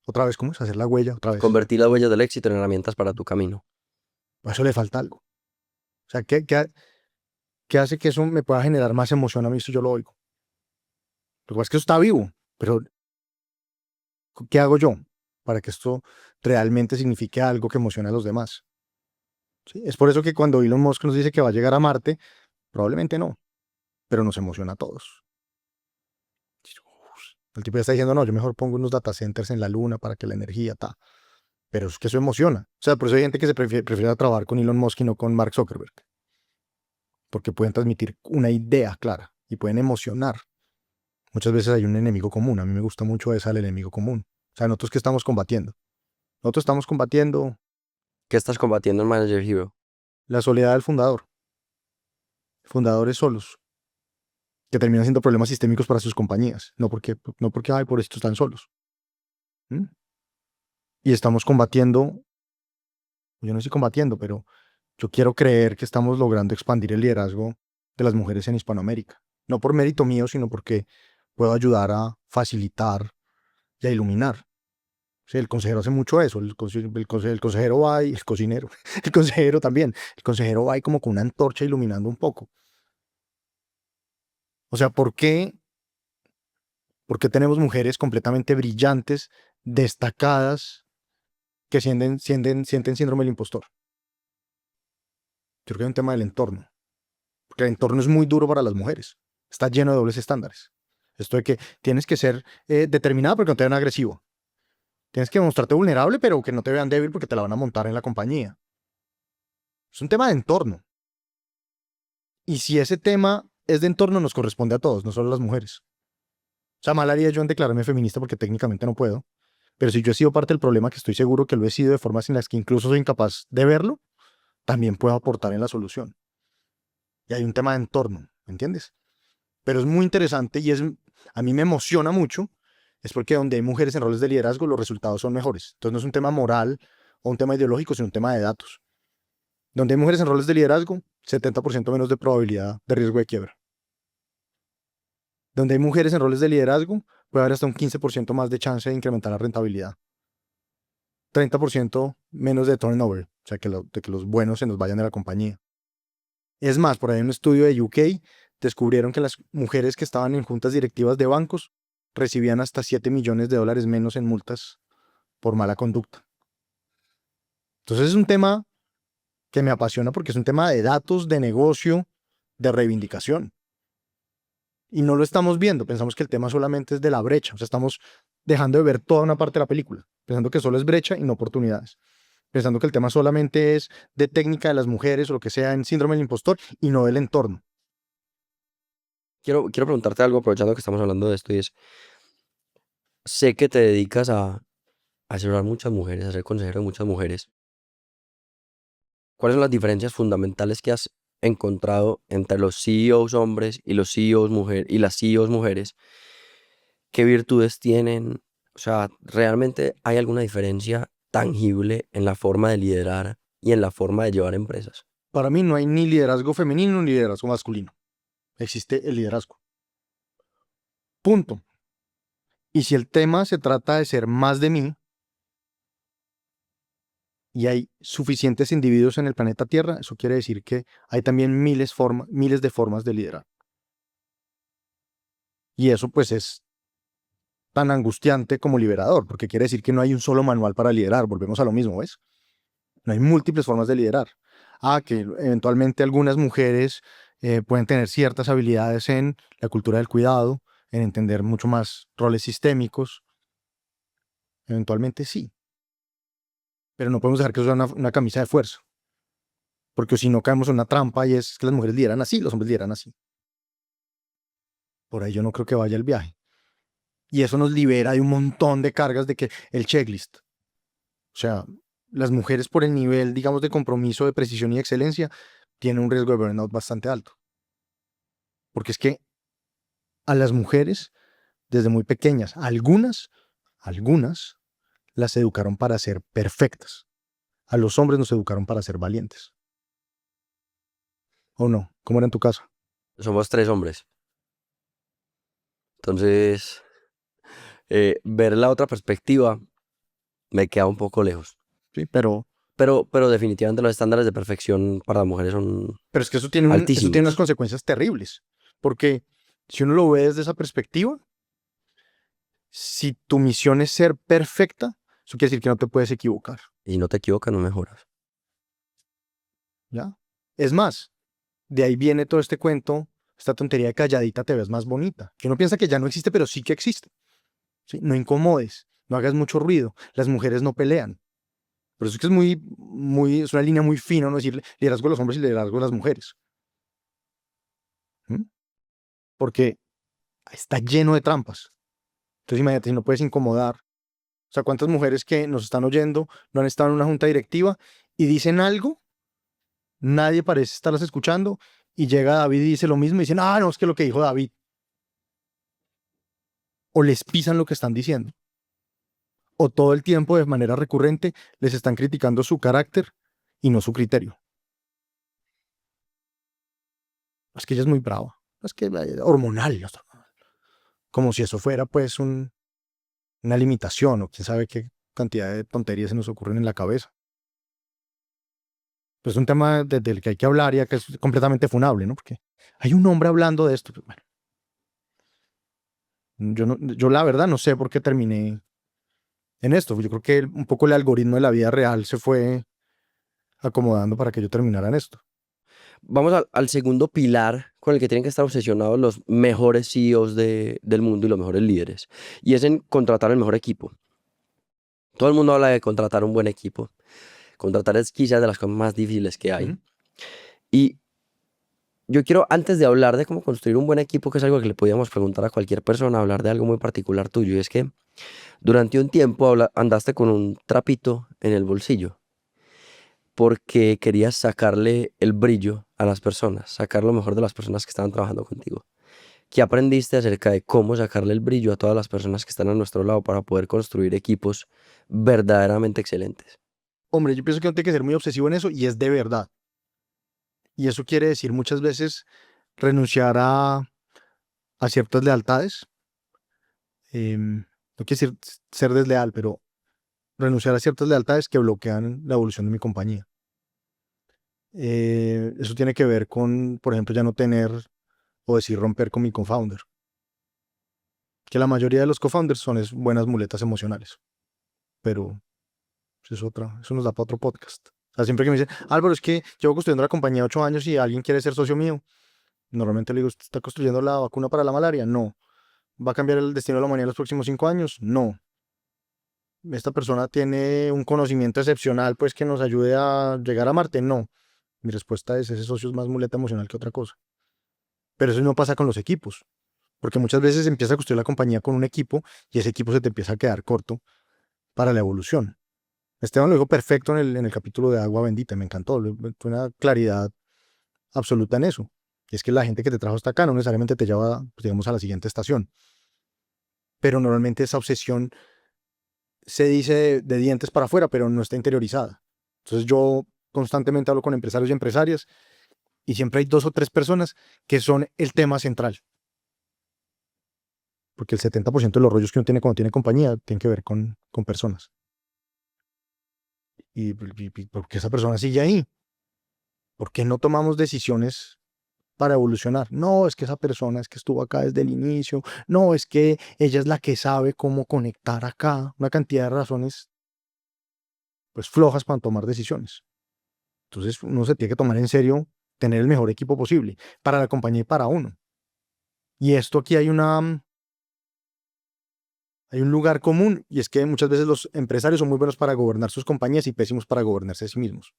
otra vez, ¿cómo es? Hacer la huella, otra vez. Convertir las huellas del éxito en herramientas para tu camino. A eso le falta algo. O sea, ¿qué hace que eso me pueda generar más emoción a mí si yo lo oigo? Lo que pasa es que eso está vivo, pero ¿qué hago yo para que esto realmente signifique algo que emocione a los demás? ¿Sí? Es por eso que cuando Elon Musk nos dice que va a llegar a Marte, probablemente no, pero nos emociona a todos. El tipo ya está diciendo, no, yo mejor pongo unos data centers en la luna para que la energía, ta. Pero es que eso emociona. O sea, por eso hay gente que se prefiere trabajar con Elon Musk y no con Mark Zuckerberg. Porque pueden transmitir una idea clara y pueden emocionar. Muchas veces hay un enemigo común. A mí me gusta mucho esa, el enemigo común. O sea, nosotros que estamos combatiendo. Nosotros estamos combatiendo ¿Qué estás combatiendo en Manager Hero? la soledad del fundador. Fundadores solos, que terminan siendo problemas sistémicos para sus compañías. No porque ay, por esto están solos. ¿Mm? Y estamos combatiendo, yo no estoy combatiendo, pero yo quiero creer que estamos logrando expandir el liderazgo de las mujeres en Hispanoamérica. No por mérito mío, sino porque puedo ayudar a facilitar y a iluminar. Sí, el consejero hace mucho eso. El consejero va y el cocinero, el consejero también. El consejero va y como con una antorcha iluminando un poco. O sea, ¿por qué tenemos mujeres completamente brillantes, destacadas, que sienten síndrome del impostor? Yo creo que hay un tema del entorno. Porque el entorno es muy duro para las mujeres. Está lleno de dobles estándares. Esto de que tienes que ser determinada porque no te vean agresivo. Tienes que mostrarte vulnerable, pero que no te vean débil porque te la van a montar en la compañía. Es un tema de entorno. Y si ese tema es de entorno, nos corresponde a todos, no solo a las mujeres. O sea, mal haría yo en declararme feminista porque técnicamente no puedo. Pero si yo he sido parte del problema, que estoy seguro que lo he sido de formas en las que incluso soy incapaz de verlo, también puedo aportar en la solución. Y hay un tema de entorno, ¿me entiendes? Pero es muy interesante y a mí me emociona mucho es porque donde hay mujeres en roles de liderazgo, los resultados son mejores. Entonces no es un tema moral o un tema ideológico, sino un tema de datos. Donde hay mujeres en roles de liderazgo, 70% menos de probabilidad de riesgo de quiebra. Donde hay mujeres en roles de liderazgo, puede haber hasta un 15% más de chance de incrementar la rentabilidad. 30% menos de turnover, o sea, de que los buenos se nos vayan de la compañía. Es más, por ahí en un estudio de UK, descubrieron que las mujeres que estaban en juntas directivas de bancos recibían hasta $7 millones menos en multas por mala conducta. Entonces es un tema que me apasiona porque es un tema de datos, de negocio, de reivindicación. Y no lo estamos viendo, pensamos que el tema solamente es de la brecha, o sea, estamos dejando de ver toda una parte de la película, pensando que solo es brecha y no oportunidades, pensando que el tema solamente es de técnica de las mujeres o lo que sea en síndrome del impostor y no del entorno. Quiero preguntarte algo aprovechando que estamos hablando de esto y es, sé que te dedicas a asesorar muchas mujeres, a ser consejero de muchas mujeres. ¿Cuáles son las diferencias fundamentales que has encontrado entre los CEOs hombres y los CEOs mujeres y las CEOs mujeres? ¿Qué virtudes tienen? O sea, ¿realmente hay alguna diferencia tangible en la forma de liderar y en la forma de llevar empresas? Para mí no hay ni liderazgo femenino ni liderazgo masculino. Existe el liderazgo. Punto. Y si el tema se trata de ser más de mí, y hay suficientes individuos en el planeta Tierra, eso quiere decir que hay también miles de formas de liderar. Y eso pues es tan angustiante como liberador, porque quiere decir que no hay un solo manual para liderar, volvemos a lo mismo, ¿ves? No hay múltiples formas de liderar. Que eventualmente algunas mujeres pueden tener ciertas habilidades en la cultura del cuidado, en entender mucho más roles sistémicos, eventualmente sí. Pero no podemos dejar que eso sea una camisa de fuerza, porque si no caemos en una trampa y es que las mujeres lideran así, los hombres lideran así. Por ahí yo no creo que vaya el viaje. Y eso nos libera de un montón de cargas de que el checklist. O sea, las mujeres por el nivel, digamos, de compromiso, de precisión y excelencia, tienen un riesgo de burnout bastante alto. Porque es que a las mujeres, desde muy pequeñas, algunas, las educaron para ser perfectas. A los hombres nos educaron para ser valientes. ¿O no? ¿Cómo era en tu casa? Somos 3 hombres. Entonces, ver la otra perspectiva me queda un poco lejos. Sí, pero Pero definitivamente los estándares de perfección para las mujeres son es que eso tiene unas altísimos. consecuencias terribles. Porque si uno lo ve desde esa perspectiva, si tu misión es ser perfecta, eso quiere decir que no te puedes equivocar. Y no te equivocas, no mejoras. ¿Ya? Es más, de ahí viene todo este cuento, esta tontería de calladita te ves más bonita. Que uno piensa que ya no existe, pero sí que existe. ¿Sí? No incomodes, no hagas mucho ruido. Las mujeres no pelean. Por eso es que es una línea muy fina, no decir liderazgo de los hombres y liderazgo de las mujeres. ¿Mm? Porque está lleno de trampas. Entonces imagínate, si no puedes incomodar. O sea, ¿cuántas mujeres que nos están oyendo no han estado en una junta directiva y dicen algo? Nadie parece estarlas escuchando y llega David y dice lo mismo y dicen, no, es que lo que dijo David. O les pisan lo que están diciendo. O todo el tiempo, de manera recurrente, les están criticando su carácter y no su criterio. Es que ella es muy brava. Es que hormonal. Como si eso fuera, pues, una limitación o quién sabe qué cantidad de tonterías se nos ocurren en la cabeza. Pues es un tema del que hay que hablar y que es completamente funable, ¿no? Porque hay un hombre hablando de esto. Bueno, yo la verdad no sé por qué terminé en esto. Yo creo que un poco el algoritmo de la vida real se fue acomodando para que yo terminara en esto. Vamos al segundo pilar con el que tienen que estar obsesionados los mejores CEOs del mundo y los mejores líderes. Y es en contratar el mejor equipo. Todo el mundo habla de contratar un buen equipo. Contratar es quizás de las cosas más difíciles que hay. Y yo quiero, antes de hablar de cómo construir un buen equipo, que es algo que le podíamos preguntar a cualquier persona, hablar de algo muy particular tuyo. Y es que durante un tiempo andaste con un trapito en el bolsillo porque querías sacarle el brillo a las personas, sacar lo mejor de las personas que estaban trabajando contigo. ¿Qué aprendiste acerca de cómo sacarle el brillo a todas las personas que están a nuestro lado para poder construir equipos verdaderamente excelentes? Hombre, yo pienso que uno tiene que ser muy obsesivo en eso y es de verdad. Y eso quiere decir muchas veces renunciar a ciertas lealtades. No quiere decir ser desleal, pero renunciar a ciertas lealtades que bloquean la evolución de mi compañía. Eso tiene que ver con, por ejemplo, ya no tener o decir romper con mi co-founder. Que la mayoría de los co-founders son buenas muletas emocionales. Pero eso nos da para otro podcast. O sea, siempre que me dicen, Álvaro, es que llevo construyendo la compañía 8 años y alguien quiere ser socio mío, normalmente le digo, ¿usted está construyendo la vacuna para la malaria? No. ¿Va a cambiar el destino de la humanidad en los próximos 5 años? No. ¿Esta persona tiene un conocimiento excepcional pues que nos ayude a llegar a Marte? No. Mi respuesta es, ese socio es más muleta emocional que otra cosa. Pero eso no pasa con los equipos, porque muchas veces empieza a construir la compañía con un equipo y ese equipo se te empieza a quedar corto para la evolución. Esteban lo dijo perfecto en el capítulo de Agua Bendita, me encantó, fue una claridad absoluta en eso. Y es que la gente que te trajo hasta acá no necesariamente te lleva, pues, digamos, a la siguiente estación. Pero normalmente esa obsesión se dice de dientes para afuera, pero no está interiorizada. Entonces yo constantemente hablo con empresarios y empresarias y siempre hay 2 o 3 personas que son el tema central. Porque el 70% de los rollos que uno tiene cuando tiene compañía tiene que ver con personas. ¿Y por qué esa persona sigue ahí? ¿Por qué no tomamos decisiones para evolucionar? No, es que esa persona es que estuvo acá desde el inicio. No, es que ella es la que sabe cómo conectar acá. Una cantidad de razones pues flojas para tomar decisiones. Entonces uno se tiene que tomar en serio tener el mejor equipo posible para la compañía y para uno. Y esto aquí hay un lugar común y es que muchas veces los empresarios son muy buenos para gobernar sus compañías y pésimos para gobernarse a sí mismos.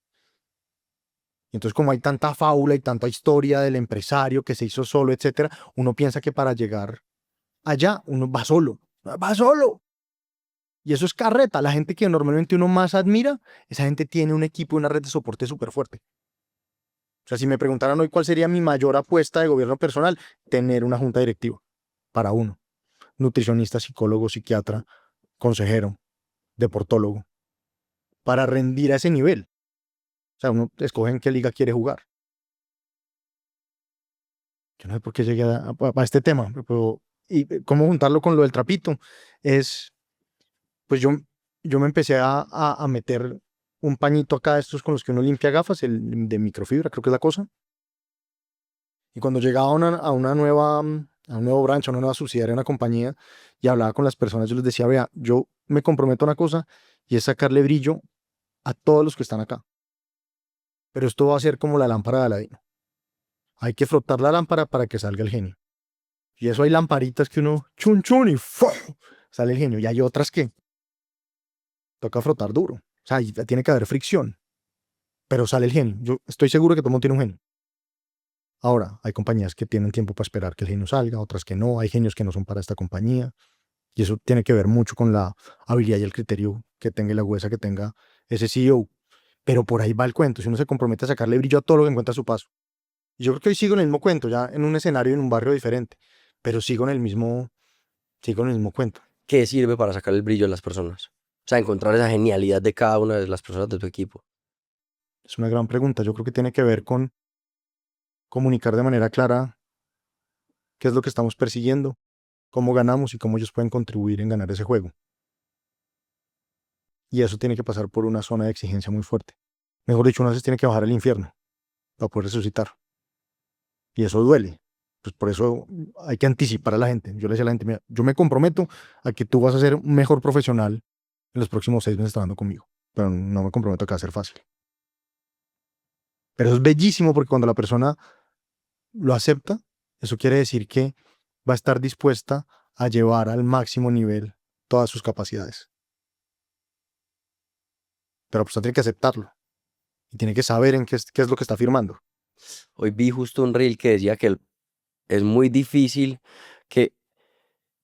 Y entonces como hay tanta fábula y tanta historia del empresario que se hizo solo, etcétera, uno piensa que para llegar allá uno va solo. Va solo. Y eso es carreta. La gente que normalmente uno más admira, esa gente tiene un equipo y una red de soporte súper fuerte. O sea, si me preguntaran hoy cuál sería mi mayor apuesta de gobierno personal, tener una junta directiva para uno. Nutricionista, psicólogo, psiquiatra, consejero, deportólogo, para rendir a ese nivel. O sea, uno escoge en qué liga quiere jugar. Yo no sé por qué llegué a este tema, pero y cómo juntarlo con lo del trapito es, pues yo me empecé a meter un pañito acá de estos con los que uno limpia gafas, el de microfibra, creo que es la cosa. Y cuando llegaba a una nueva, a un nuevo branch, a una nueva subsidiaria, a una compañía, y hablaba con las personas, yo les decía, vea, yo me comprometo a una cosa y es sacarle brillo a todos los que están acá. Pero esto va a ser como la lámpara de Aladino. Hay que frotar la lámpara para que salga el genio. Y eso hay lamparitas que uno chun chun y ¡fu! Sale el genio. Y hay otras que toca frotar duro. O sea, tiene que haber fricción. Pero sale el genio. Yo estoy seguro que todo el mundo tiene un genio. Ahora, hay compañías que tienen tiempo para esperar que el genio salga, otras que no. Hay genios que no son para esta compañía. Y eso tiene que ver mucho con la habilidad y el criterio que tenga y la agudeza que tenga ese CEO. Pero por ahí va el cuento. Si uno se compromete a sacarle brillo a todo lo que encuentra a su paso. Y yo creo que hoy sigo en el mismo cuento, ya en un escenario, en un barrio diferente. Pero sigo en el mismo cuento. ¿Qué sirve para sacar el brillo a las personas? O sea, encontrar esa genialidad de cada una de las personas de tu equipo. Es una gran pregunta. Yo creo que tiene que ver con comunicar de manera clara qué es lo que estamos persiguiendo, cómo ganamos y cómo ellos pueden contribuir en ganar ese juego. Y eso tiene que pasar por una zona de exigencia muy fuerte. Mejor dicho, uno a veces tiene que bajar al infierno para poder resucitar. Y eso duele. Pues por eso hay que anticipar a la gente. Yo le decía a la gente, mira, yo me comprometo a que tú vas a ser un mejor profesional en los próximos 6 meses trabajando conmigo. Pero no me comprometo a que va a ser fácil. Pero eso es bellísimo porque cuando la persona lo acepta, eso quiere decir que va a estar dispuesta a llevar al máximo nivel todas sus capacidades. Pero la persona tiene que aceptarlo y tiene que saber en qué es lo que está firmando. Hoy vi justo un reel que decía que es muy difícil, que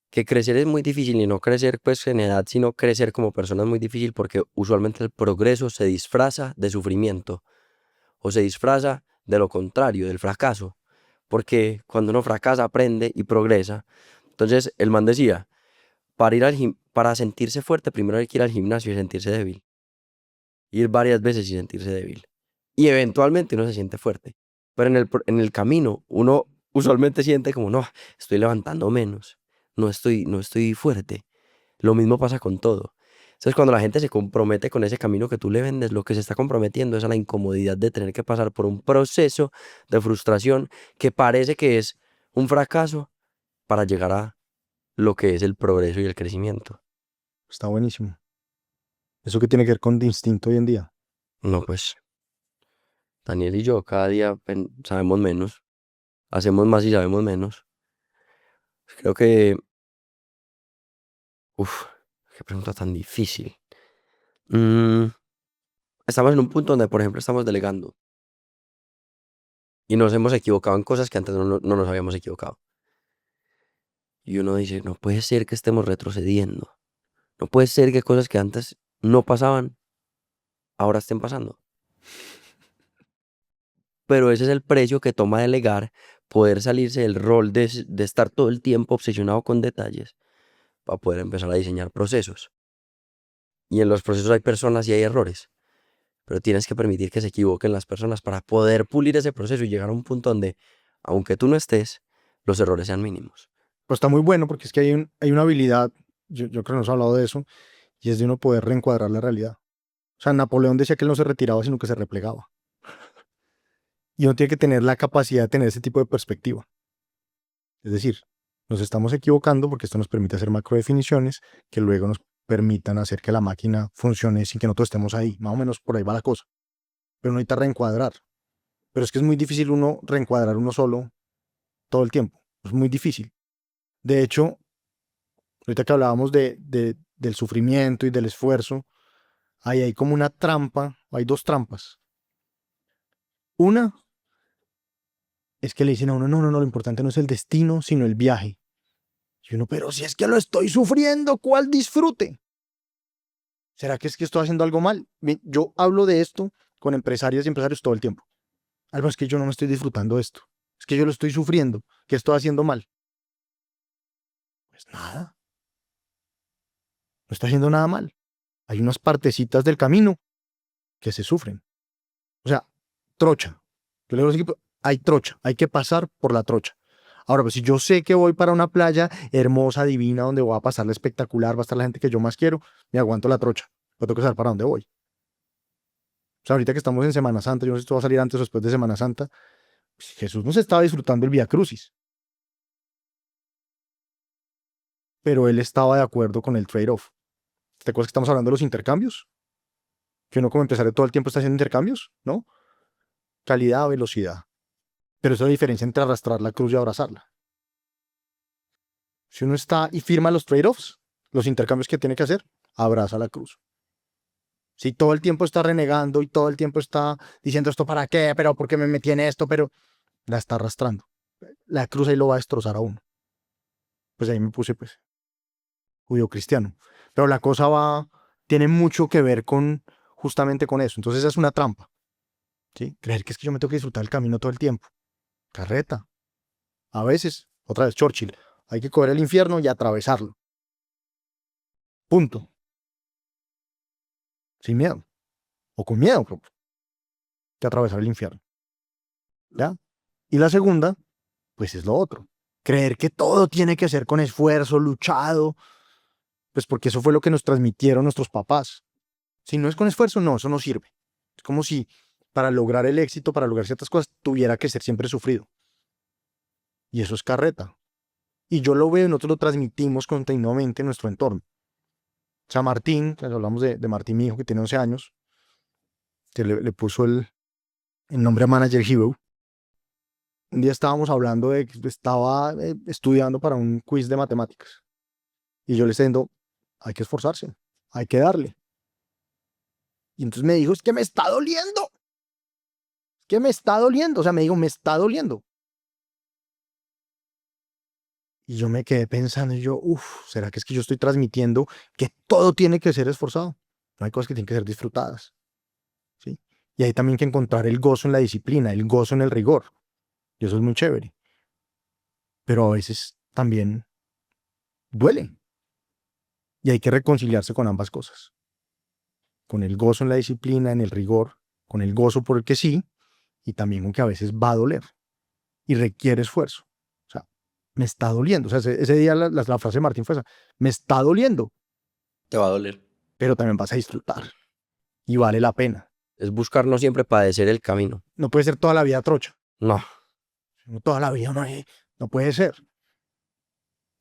crecer es muy difícil y no crecer pues en edad, sino crecer como persona es muy difícil porque usualmente el progreso se disfraza de sufrimiento o se disfraza de lo contrario, del fracaso. porque cuando uno fracasa aprende y progresa. Entonces el man decía, para sentirse fuerte primero hay que ir al gimnasio y sentirse débil. Ir varias veces y sentirse débil. Y eventualmente uno se siente fuerte. Pero en el camino uno usualmente siente como, no, estoy levantando menos, no estoy fuerte. Lo mismo pasa con todo. Entonces, cuando la gente se compromete con ese camino que tú le vendes, lo que se está comprometiendo es a la incomodidad de tener que pasar por un proceso de frustración que parece que es un fracaso para llegar a lo que es el progreso y el crecimiento. Está buenísimo. ¿Eso qué tiene que ver con instinto hoy en día? No, pues, Daniel y yo cada día sabemos menos, hacemos más y sabemos menos. Creo que, uff, qué pregunta tan difícil. Mm, Estamos en un punto donde, por ejemplo, estamos delegando y nos hemos equivocado en cosas que antes no nos habíamos equivocado. Y uno dice, no puede ser que estemos retrocediendo. No puede ser que cosas que antes no pasaban, ahora estén pasando. Pero ese es el precio que toma delegar, poder salirse del rol de estar todo el tiempo obsesionado con detalles para poder empezar a diseñar procesos. Y en los procesos hay personas y hay errores, pero tienes que permitir que se equivoquen las personas para poder pulir ese proceso y llegar a un punto donde, aunque tú no estés, los errores sean mínimos. Pues está muy bueno porque es que hay una habilidad, yo creo que nos ha hablado de eso, y es de uno poder reencuadrar la realidad. O sea, Napoleón decía que él no se retiraba, sino que se replegaba. Y uno tiene que tener la capacidad de tener ese tipo de perspectiva. Es decir, nos estamos equivocando porque esto nos permite hacer macrodefiniciones que luego nos permitan hacer que la máquina funcione sin que nosotros estemos ahí. Más o menos por ahí va la cosa. Pero uno necesita reencuadrar. Pero es que es muy difícil uno reencuadrar uno solo todo el tiempo. Es muy difícil. De hecho, ahorita que hablábamos del sufrimiento y del esfuerzo, ahí hay como una trampa, hay dos trampas. Una es que le dicen a uno, no, lo importante no es el destino, sino el viaje. Y uno, pero si es que lo estoy sufriendo, ¿cuál disfrute? ¿Será que es que estoy haciendo algo mal? Yo hablo de esto con empresarias y empresarios todo el tiempo. Algo es que yo no me estoy disfrutando de esto. Es que yo lo estoy sufriendo. ¿Qué estoy haciendo mal? Pues nada. No estoy haciendo nada mal. Hay unas partecitas del camino que se sufren. O sea, trocha. Yo le digo a los equipos, hay trocha. Hay que pasar por la trocha. Ahora, pues si yo sé que voy para una playa hermosa, divina, donde voy a pasarla espectacular, va a estar la gente que yo más quiero, me aguanto la trocha. Pero tengo que saber para dónde voy. O sea, ahorita que estamos en Semana Santa, yo no sé si esto va a salir antes o después de Semana Santa, pues Jesús no se estaba disfrutando el Vía Crucis, pero él estaba de acuerdo con el trade-off. ¿Te acuerdas que estamos hablando de los intercambios? Que uno como empresario todo el tiempo está haciendo intercambios, ¿no? Calidad, velocidad. Pero esa es la diferencia entre arrastrar la cruz y abrazarla. Si uno está y firma los trade-offs, los intercambios que tiene que hacer, abraza la cruz. Si todo el tiempo está renegando y todo el tiempo está diciendo esto para qué, pero por qué me metí en esto, pero la está arrastrando. La cruz ahí lo va a destrozar a uno. Pues ahí me puse, pues, judío cristiano. Pero la cosa tiene mucho que ver con, justamente con eso. Entonces esa es una trampa, ¿sí? Creer que es que yo me tengo que disfrutar el camino todo el tiempo. Carreta. A veces, otra vez Churchill, hay que coger el infierno y atravesarlo. Punto. Sin miedo. O con miedo, pero que atravesar el infierno. ¿Ya? Y la segunda, pues es lo otro. Creer que todo tiene que ser con esfuerzo, luchado, pues porque eso fue lo que nos transmitieron nuestros papás. Si no es con esfuerzo, no, eso no sirve. Es como si para lograr el éxito, para lograr ciertas cosas, tuviera que ser siempre sufrido. Y eso es carreta. Y yo lo veo y nosotros lo transmitimos continuamente en nuestro entorno. O sea, Martín, hablamos de Martín, mi hijo, que tiene 11 años, que le puso el nombre a Manager Hero. Un día estábamos hablando de que estaba estudiando para un quiz de matemáticas. Y yo le estoy diciendo, hay que esforzarse, hay que darle. Y entonces me dijo, es que me está doliendo. Es que me está doliendo. O sea, me dijo, me está doliendo. Y yo me quedé pensando, y yo, ¿será que es que yo estoy transmitiendo que todo tiene que ser esforzado? No hay cosas que tienen que ser disfrutadas. ¿Sí? Y hay también que encontrar el gozo en la disciplina, el gozo en el rigor. Y eso es muy chévere. pero a veces también duele. Y hay que reconciliarse con ambas cosas. Con el gozo en la disciplina, en el rigor, con el gozo por el que sí, y también con que a veces va a doler y requiere esfuerzo. O sea, me está doliendo. O sea, ese día la frase de Martín fue esa, me está doliendo, Te va a doler. pero también vas a disfrutar y vale la pena. Es buscar no siempre padecer el camino. No puede ser toda la vida trocha. No. Toda la vida no puede ser.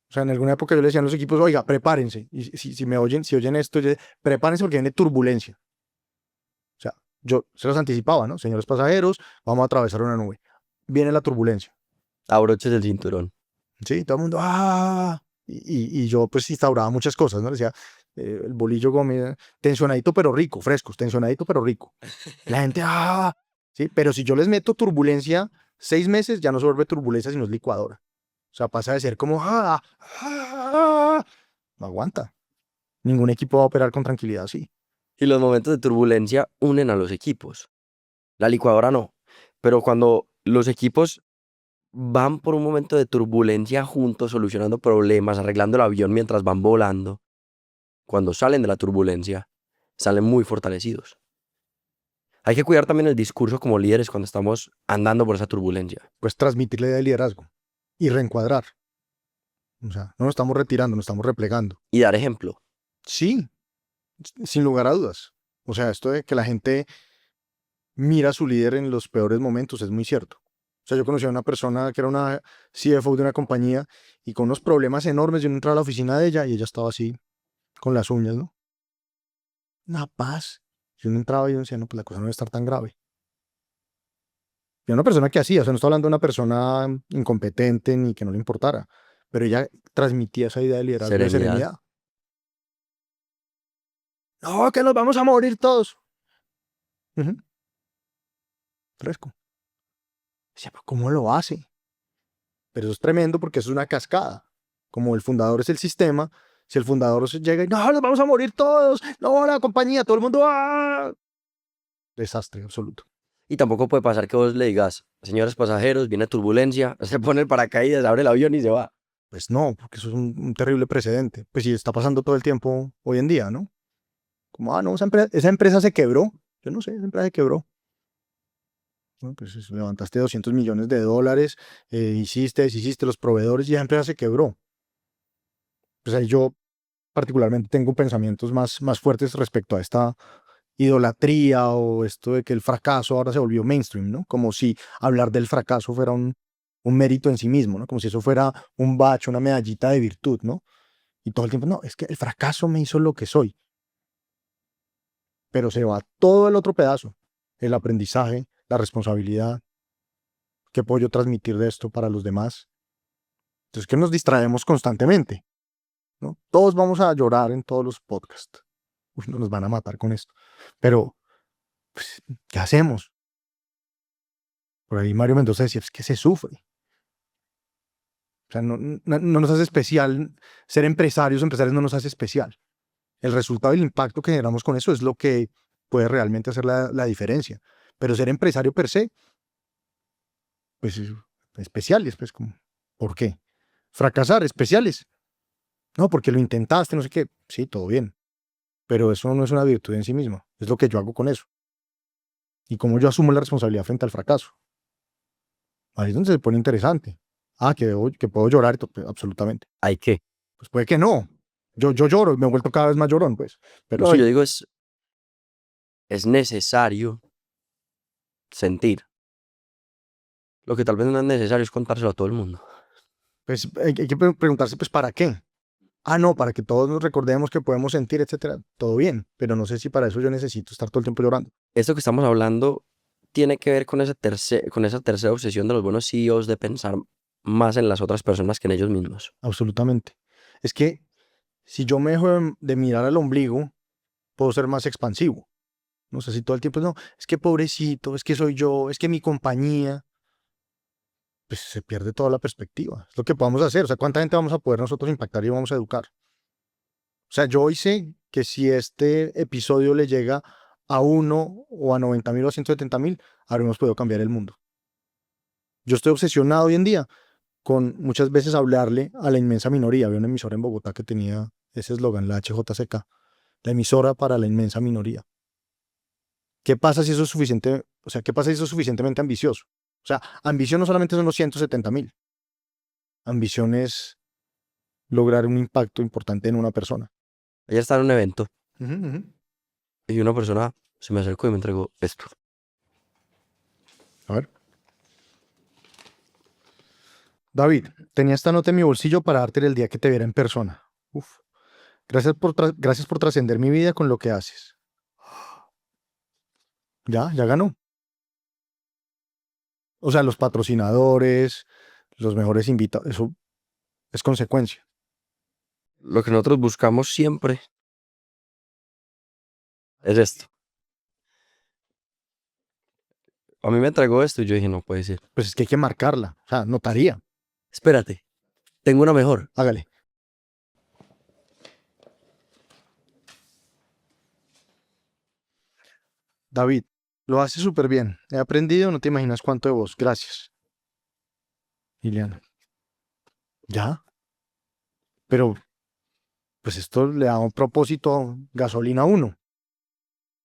O sea, en alguna época yo le decía a los equipos, oiga, prepárense. Y si me oyen, si oyen esto, prepárense porque viene turbulencia. O sea, yo se los anticipaba, ¿no? Señores pasajeros, vamos a atravesar una nube. Viene la turbulencia. Abroches el cinturón. Sí, todo el mundo, ¡ah! Y yo pues instauraba muchas cosas, ¿no? Le decía, el bolillo Gómez, tensionadito pero rico, frescos, tensionadito pero rico. La gente, ¡ah! Sí, pero si yo les meto turbulencia 6 meses, ya no se vuelve turbulencia, sino es licuadora. O sea, pasa de ser como, ¡ah! ¡Ah! No aguanta. Ningún equipo va a operar con tranquilidad así. Y los momentos de turbulencia unen a los equipos. La licuadora no. Pero cuando los equipos van por un momento de turbulencia juntos, solucionando problemas, arreglando el avión mientras van volando, cuando salen de la turbulencia, salen muy fortalecidos. Hay que cuidar también el discurso como líderes cuando estamos andando por esa turbulencia. Pues transmitir la idea de liderazgo y reencuadrar. O sea, no nos estamos retirando, nos estamos replegando. Y dar ejemplo. Sí, sin lugar a dudas. O sea, esto de que la gente mira a su líder en los peores momentos es muy cierto. O sea, yo conocí a una persona que era una CFO de una compañía y con unos problemas enormes. Yo no entraba a la oficina de ella y ella estaba así, con las uñas, ¿no? Una paz. Yo no entraba y yo decía, no, pues la cosa no debe estar tan grave. Y era una persona que hacía, o sea, no estoy hablando de una persona incompetente ni que no le importara, pero ella transmitía esa idea de liderazgo, de Serenidad. serenidad. No, que nos vamos a morir todos. Ujú. Fresco. Decía, pero ¿cómo lo hace? Pero eso es tremendo porque eso es una cascada. Como el fundador es el sistema, si el fundador llega y no, nos vamos a morir todos, no, la compañía, todo el mundo, ¡ah! Desastre absoluto. Y tampoco puede pasar que vos le digas, señores pasajeros, viene turbulencia, se pone el paracaídas, abre el avión y se va. Pues no, porque eso es un terrible precedente. Pues sí, está pasando todo el tiempo hoy en día, ¿no? Como, no, esa empresa se quebró. Yo no sé, esa empresa se quebró. Bueno, pues levantaste 200 millones de dólares, hiciste, deshiciste los proveedores y esa empresa se quebró. Pues ahí yo particularmente tengo pensamientos más fuertes respecto a esta idolatría o esto de que el fracaso ahora se volvió mainstream, ¿no? Como si hablar del fracaso fuera un mérito en sí mismo, ¿no? Como si eso fuera un badge, una medallita de virtud, ¿no? Y todo el tiempo, no, es que el fracaso me hizo lo que soy. Pero se va todo el otro pedazo, el aprendizaje, la responsabilidad, qué puedo yo transmitir de esto para los demás. Entonces, que nos distraemos constantemente, ¿no? Todos vamos a llorar en todos los podcasts. Uy, no nos van a matar con esto. Pero, pues, ¿qué hacemos? Por ahí Mario Mendoza decía, es que se sufre. O sea, no nos hace especial. Ser empresarios no nos hace especial. El resultado y el impacto que generamos con eso es lo que puede realmente hacer la diferencia. Pero ser empresario per se, pues especiales, pues, como, ¿por qué? Fracasar, especiales. No, porque lo intentaste, no sé qué. Sí, todo bien. Pero eso no es una virtud en sí misma. Es lo que yo hago con eso. Y cómo yo asumo la responsabilidad frente al fracaso. Ahí es donde se pone interesante. Que puedo llorar, pues, absolutamente. ¿Hay qué? Pues puede que no. Yo lloro, me he vuelto cada vez más llorón, pues. Pero No, sí, yo digo es necesario sentir. Lo que tal vez no es necesario es contárselo a todo el mundo. pues hay que preguntarse, pues, ¿para qué? No, para que todos nos recordemos que podemos sentir, etcétera. Todo bien, pero no sé si para eso yo necesito estar todo el tiempo llorando. Esto que estamos hablando tiene que ver con con esa tercera obsesión de los buenos CEOs de pensar más en las otras personas que en ellos mismos. Absolutamente. Es que si yo me dejo de mirar al ombligo, puedo ser más expansivo. No sé si todo el tiempo, no, es que pobrecito, es que soy yo, es que mi compañía, pues se pierde toda la perspectiva. Es lo que podamos hacer. O sea, ¿cuánta gente vamos a poder nosotros impactar y vamos a educar? O sea, yo hoy sé que si este episodio le llega a 1 o a 90.000 o a 170.000, habremos podido cambiar el mundo. Yo estoy obsesionado hoy en día con muchas veces hablarle a la inmensa minoría. Había una emisora en Bogotá que tenía ese eslogan, la HJCK, la emisora para la inmensa minoría. ¿Qué pasa si eso es suficiente? O sea, ¿qué pasa si eso es suficientemente ambicioso? O sea, ambición no solamente son los 170.000. Ambición es lograr un impacto importante en una persona. Ayer estaba en un evento Ujú, ujú. y una persona se me acercó y me entregó esto. A ver. David, tenía esta nota en mi bolsillo para darte el día que te viera en persona. Uf. Gracias por trascender mi vida con lo que haces. Ya ganó. O sea, los patrocinadores, los mejores invitados, eso es consecuencia. Lo que nosotros buscamos siempre es esto. A mí me entregó esto y yo dije, no puede ser. Pues es que hay que marcarla. O sea, notaría. Espérate, tengo una mejor. Hágale. David, lo haces súper bien. He aprendido, no te imaginas cuánto de vos. Gracias. Liliana. ¿Ya? Pero, pues esto le da un propósito gasolina a uno.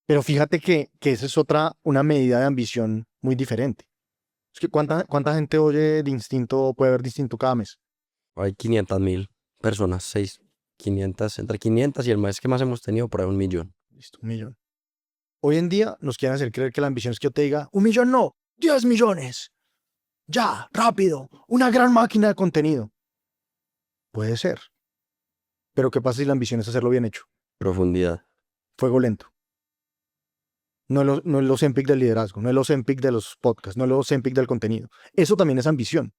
Pero fíjate que esa es una medida de ambición muy diferente. Es que ¿cuánta gente oye de instinto, puede haber de instinto cada mes? Hay 500.000 personas, 500, entre 500 y el mes que más hemos tenido por ahí 1.000.000. Listo, 1 millón. Hoy en día nos quieren hacer creer que la ambición es que yo te diga, 1 millón no, 10 millones. Ya, rápido, una gran máquina de contenido. Puede ser. Pero ¿qué pasa si la ambición es hacerlo bien hecho? Profundidad. Fuego lento. No es los Ozempic del liderazgo, no es los Ozempic de los podcasts, no es los Ozempic del contenido. Eso también es ambición.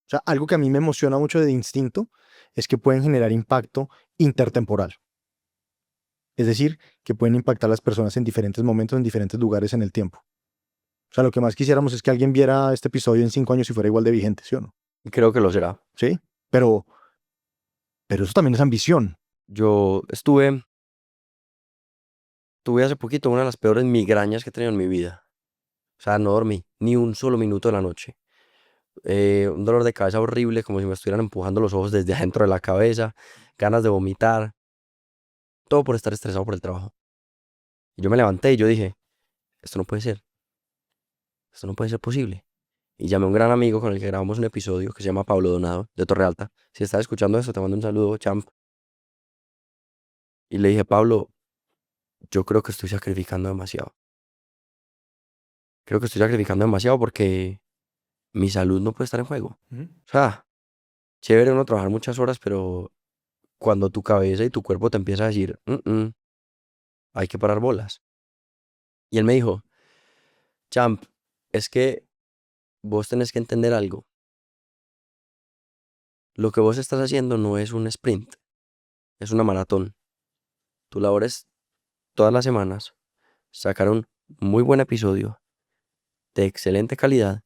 O sea, algo que a mí me emociona mucho de instinto es que pueden generar impacto intertemporal. Es decir, que pueden impactar a las personas en diferentes momentos, en diferentes lugares en el tiempo. O sea, lo que más quisiéramos es que alguien viera este episodio en 5 años y fuera igual de vigente, ¿sí o no? Y creo que lo será. Sí, pero eso también es ambición. Yo tuve hace poquito una de las peores migrañas que he tenido en mi vida. O sea, no dormí ni un solo minuto de la noche. Un dolor de cabeza horrible, como si me estuvieran empujando los ojos desde adentro de la cabeza, ganas de vomitar, todo por estar estresado por el trabajo. Y yo me levanté y yo dije, esto no puede ser, esto no puede ser posible. Y llamé a un gran amigo con el que grabamos un episodio que se llama Pablo Donado, de Torre Alta. Si estás escuchando esto, te mando un saludo, champ. Y le dije, Pablo, yo creo que estoy sacrificando demasiado. Creo que estoy sacrificando demasiado porque mi salud no puede estar en juego. O sea, chévere uno trabajar muchas horas, pero cuando tu cabeza y tu cuerpo te empieza a decir, hay que parar bolas. Y él me dijo, champ, es que vos tenés que entender algo. Lo que vos estás haciendo no es un sprint, es una maratón. Tu labor es todas las semanas sacar un muy buen episodio de excelente calidad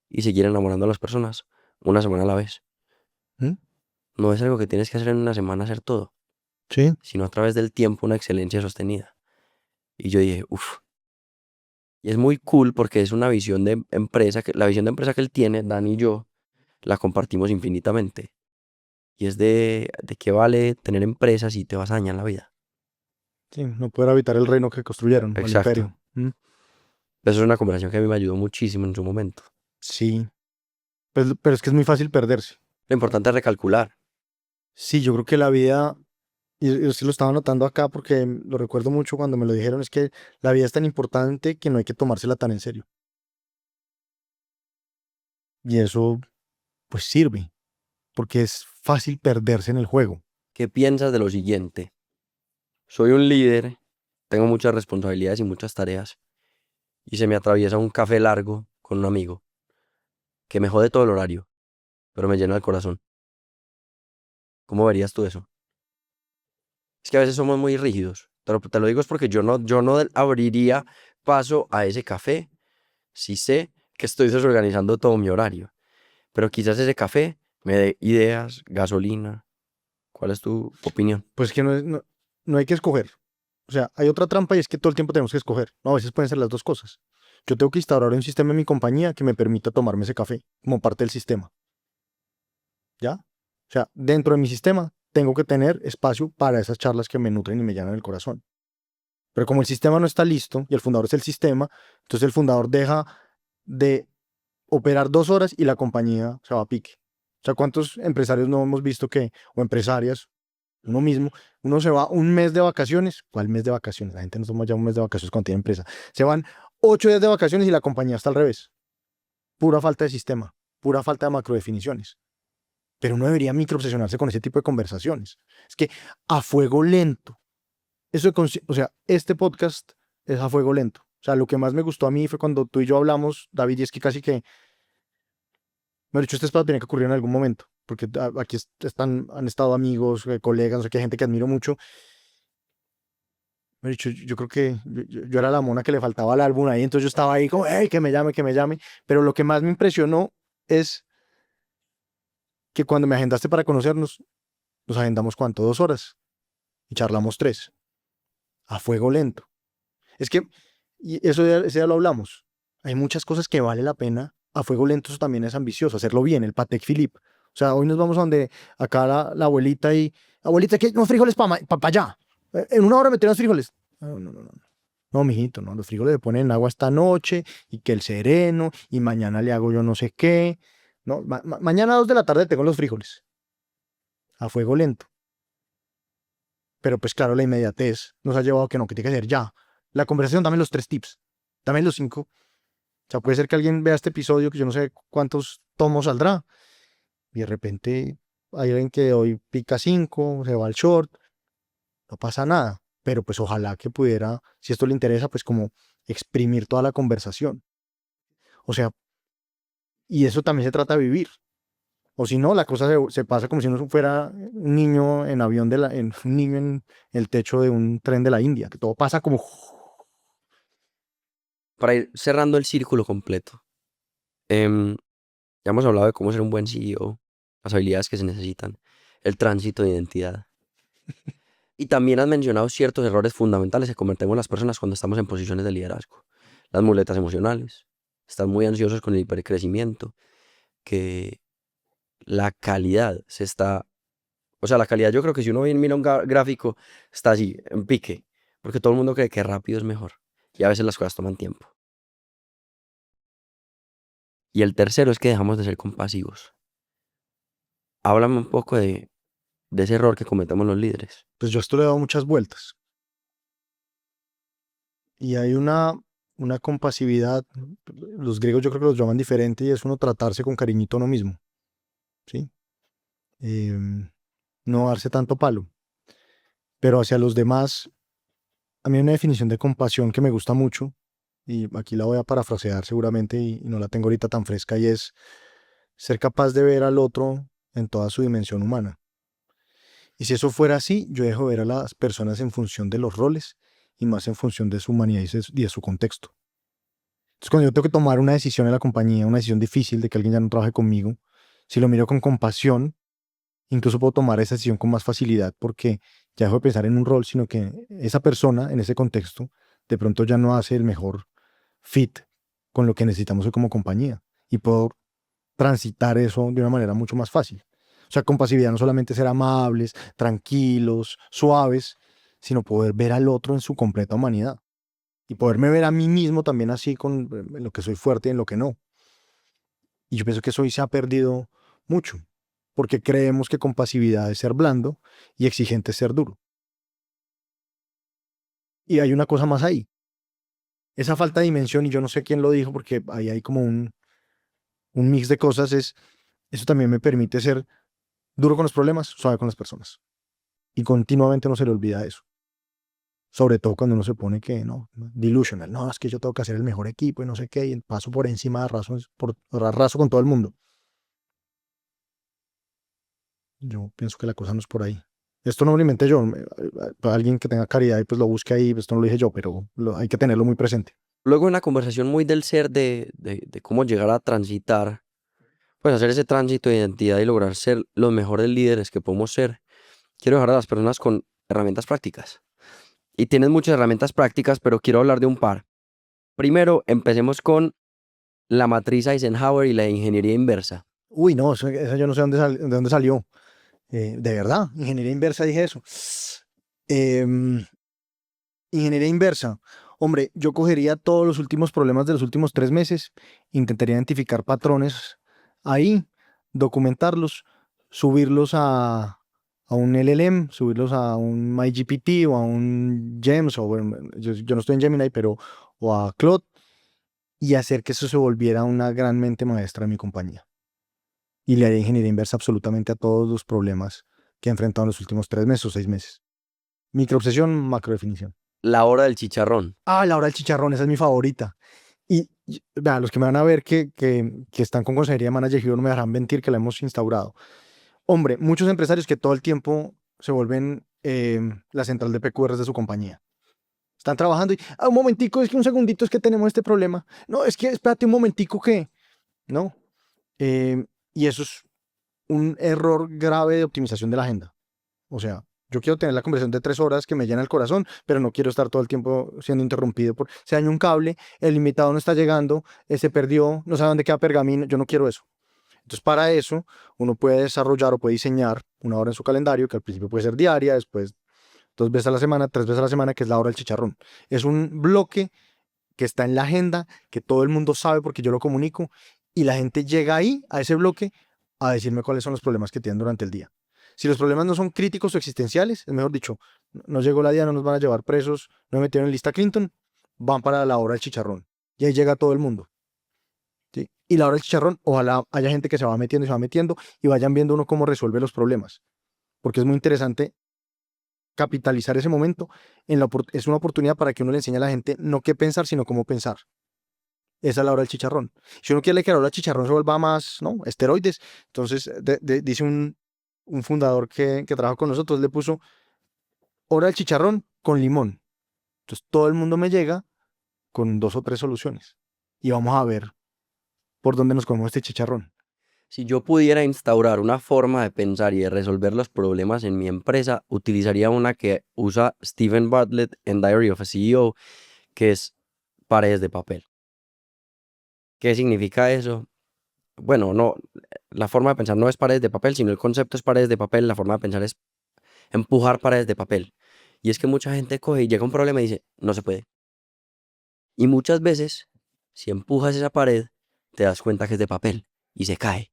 y seguir enamorando a las personas una semana a la vez. ¿Mm? No es algo que tienes que hacer en una semana, hacer todo, Sí. sino a través del tiempo una excelencia sostenida. Y yo dije, uff. Y es muy cool porque es una visión de empresa, la visión de empresa que él tiene, Dani y yo, la compartimos infinitamente. Y es de qué vale tener empresas si te vas a dañar la vida. Sí, no poder habitar el reino que construyeron, o el Exacto. imperio. Eso es una conversación que a mí me ayudó muchísimo en su momento. Sí, pero es que es muy fácil perderse. Lo importante es recalcular. Sí, yo creo que la vida, y yo sí lo estaba notando acá porque lo recuerdo mucho cuando me lo dijeron, es que la vida es tan importante que no hay que tomársela tan en serio. Y eso, pues sirve, porque es fácil perderse en el juego. ¿Qué piensas de lo siguiente? Soy un líder, tengo muchas responsabilidades y muchas tareas, y se me atraviesa un café largo con un amigo, que me jode todo el horario, pero me llena el corazón. ¿Cómo verías tú eso? Es que a veces somos muy rígidos. Te lo digo es porque yo no abriría paso a ese café si sé que estoy desorganizando todo mi horario. Pero quizás ese café me dé ideas, gasolina. ¿Cuál es tu opinión? Pues que no hay que escoger. O sea, hay otra trampa y es que todo el tiempo tenemos que escoger. No, a veces pueden ser las dos cosas. Yo tengo que instaurar un sistema en mi compañía que me permita tomarme ese café como parte del sistema. ¿ya? O sea, dentro de mi sistema tengo que tener espacio para esas charlas que me nutren y me llenan el corazón. Pero como el sistema no está listo y el fundador es el sistema, entonces el fundador deja de operar 2 horas y la compañía se va a pique. O sea, ¿cuántos empresarios no hemos visto o empresarias, uno mismo, uno se va un mes de vacaciones? ¿Cuál mes de vacaciones? La gente no toma ya un mes de vacaciones cuando tiene empresa. Se van 8 días de vacaciones y la compañía está al revés. Pura falta de sistema, pura falta de macrodefiniciones. Pero uno debería microobsesionarse con ese tipo de conversaciones. Es que a fuego lento. O sea, este podcast es a fuego lento. O sea, lo que más me gustó a mí fue cuando tú y yo hablamos, David, y es que casi que, me he dicho, este espacio tenía que ocurrir en algún momento, porque aquí han estado amigos, colegas, no sé qué, gente que admiro mucho. Me he dicho, yo creo que yo era la mona que le faltaba al álbum ahí, entonces yo estaba ahí como, hey, que me llame, que me llame. Pero lo que más me impresionó es que cuando me agendaste para conocernos, nos agendamos ¿cuánto? 2 horas y charlamos 3, a fuego lento. Es que, y ese ya lo hablamos, hay muchas cosas que vale la pena, a fuego lento eso también es ambicioso, hacerlo bien, el Patek Philippe. O sea, hoy nos vamos a donde acá la abuelita y, abuelita, ¿qué? No, frijoles para allá. En 1 hora metieron los frijoles. No, no, no, no. No, mijito, no, los frijoles se ponen en agua esta noche y que el sereno y mañana le hago yo no sé qué. No, mañana a 2 de la tarde tengo los frijoles. A fuego lento. Pero pues claro, la inmediatez nos ha llevado a que no, que tiene que ser ya. La conversación, dame los 3 tips, dame los 5. O sea, puede ser que alguien vea este episodio, que yo no sé cuántos tomos saldrá, y de repente hay alguien que hoy pica 5, se va al short, no pasa nada. Pero pues ojalá que pudiera, si esto le interesa, pues como exprimir toda la conversación. O sea, y eso también se trata de vivir. O si no, la cosa se pasa como si uno fuera un niño en avión un niño en el techo de un tren de la India, que todo pasa como. Para ir cerrando el círculo completo, ya hemos hablado de cómo ser un buen CEO, las habilidades que se necesitan, el tránsito de identidad. Y también has mencionado ciertos errores fundamentales que cometemos las personas cuando estamos en posiciones de liderazgo. Las muletas emocionales, estar muy ansiosos con el hipercrecimiento, que la calidad se está... O sea, la calidad yo creo que si uno mira un gráfico, está así, en pique, porque todo el mundo cree que rápido es mejor. Y a veces las cosas toman tiempo. Y el tercero es que dejamos de ser compasivos. Háblame un poco de ese error que cometemos los líderes. Pues yo a esto le he dado muchas vueltas. Y hay una compasividad, los griegos yo creo que los llaman diferente, y es uno tratarse con cariñito a uno mismo, ¿sí? No darse tanto palo. Pero hacia los demás, a mí hay una definición de compasión que me gusta mucho, y aquí la voy a parafrasear seguramente, y no la tengo ahorita tan fresca, y es ser capaz de ver al otro en toda su dimensión humana. Y si eso fuera así, yo dejo ver a las personas en función de los roles y más en función de su humanidad y de su contexto. Entonces, cuando yo tengo que tomar una decisión en la compañía, una decisión difícil de que alguien ya no trabaje conmigo, si lo miro con compasión, incluso puedo tomar esa decisión con más facilidad porque ya dejo de pensar en un rol, sino que esa persona en ese contexto de pronto ya no hace el mejor fit con lo que necesitamos hoy como compañía y puedo transitar eso de una manera mucho más fácil. O sea, compasividad no solamente ser amables, tranquilos, suaves, sino poder ver al otro en su completa humanidad y poderme ver a mí mismo también así en lo que soy fuerte y en lo que no. Y yo pienso que eso hoy se ha perdido mucho, porque creemos que compasividad es ser blando y exigente es ser duro. Y hay una cosa más ahí. Esa falta de dimensión, y yo no sé quién lo dijo, porque ahí hay como un mix de cosas, eso también me permite ser duro con los problemas, suave con las personas. Y continuamente no se le olvida eso. Sobre todo cuando uno se pone que, no, delusional, no, es que yo tengo que hacer el mejor equipo y no sé qué, y paso por encima de arraso con todo el mundo. Yo pienso que la cosa no es por ahí. Esto no lo inventé yo, para alguien que tenga caridad y pues lo busque ahí, esto no lo dije yo, pero hay que tenerlo muy presente. Luego en la conversación muy del ser de cómo llegar a transitar, pues hacer ese tránsito de identidad y lograr ser los mejores líderes que podemos ser, quiero dejar a las personas con herramientas prácticas. Y tienes muchas herramientas prácticas, pero quiero hablar de un par. Primero, empecemos con la matriz Eisenhower y la ingeniería inversa. Uy, no, eso yo no sé de dónde salió. De verdad, ingeniería inversa, dije eso. Em, Ingeniería inversa. Hombre, yo cogería todos los últimos problemas de los últimos 3 meses, intentaría identificar patrones ahí, documentarlos, subirlos a un LLM, subirlos a un MyGPT o a un GEMS, o bueno, yo no estoy en Gemini, pero o a Claude, y hacer que eso se volviera una gran mente maestra de mi compañía. Y le haría ingeniería inversa absolutamente a todos los problemas que he enfrentado en los últimos 3 meses o 6 meses. Microobsesión, macrodefinición. La hora del chicharrón. Ah, la hora del chicharrón, esa es mi favorita. Vea, los que me van a ver que están con consejería de Manager Hero no me dejarán mentir que la hemos instaurado. Hombre, muchos empresarios que todo el tiempo se vuelven la central de PQRs de su compañía. Están trabajando y, un momentico, es que un segundito, es que tenemos este problema. No, es que espérate un momentico que, ¿no? Y eso es un error grave de optimización de la agenda. O sea, yo quiero tener la conversación de 3 horas que me llena el corazón, pero no quiero estar todo el tiempo siendo interrumpido por se dañó un cable, el invitado no está llegando, se perdió, no sabe dónde queda pergamino. Yo no quiero eso. Entonces, para eso, uno puede desarrollar o puede diseñar una hora en su calendario, que al principio puede ser diaria, después 2 veces a la semana, 3 veces a la semana, que es la hora del chicharrón. Es un bloque que está en la agenda, que todo el mundo sabe porque yo lo comunico, y la gente llega ahí, a ese bloque, a decirme cuáles son los problemas que tienen durante el día. Si los problemas no son críticos o existenciales, es mejor dicho, no llegó la día, no nos van a llevar presos, no me metieron en lista Clinton, van para la hora del chicharrón. Y ahí llega todo el mundo. ¿Sí? Y la hora del chicharrón, ojalá haya gente que se va metiendo y se va metiendo y vayan viendo uno cómo resuelve los problemas. Porque es muy interesante capitalizar ese momento. Es una oportunidad para que uno le enseñe a la gente no qué pensar, sino cómo pensar. Esa es la hora del chicharrón. Si uno quiere que la hora del chicharrón se vuelva más, ¿no? Esteroides, entonces dice un fundador que trabaja con nosotros, le puso hora del chicharrón con limón. Entonces todo el mundo me llega con 2 o 3 soluciones. Y vamos a ver por dónde nos comemos este chicharrón. Si yo pudiera instaurar una forma de pensar y de resolver los problemas en mi empresa, utilizaría una que usa Stephen Bartlett en Diary of a CEO, que es paredes de papel. ¿Qué significa eso? Bueno, no, la forma de pensar no es paredes de papel, sino el concepto es paredes de papel, la forma de pensar es empujar paredes de papel. Y es que mucha gente coge y llega a un problema y dice, no se puede. Y muchas veces, si empujas esa pared, te das cuenta que es de papel y se cae.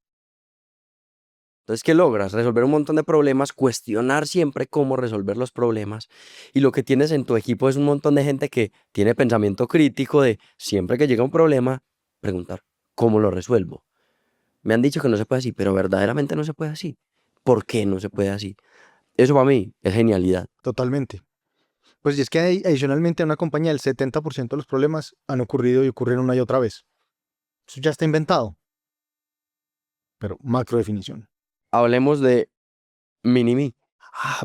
Entonces, ¿qué logras? Resolver un montón de problemas, cuestionar siempre cómo resolver los problemas. Y lo que tienes en tu equipo es un montón de gente que tiene pensamiento crítico de siempre que llega un problema, preguntar, ¿cómo lo resuelvo? Me han dicho que no se puede así, pero verdaderamente no se puede así. ¿Por qué no se puede así? Eso para mí es genialidad. Totalmente. Pues y es que adicionalmente en una compañía el 70% de los problemas han ocurrido y ocurren una y otra vez. Eso ya está inventado. Pero macro definición. Hablemos de mini-me.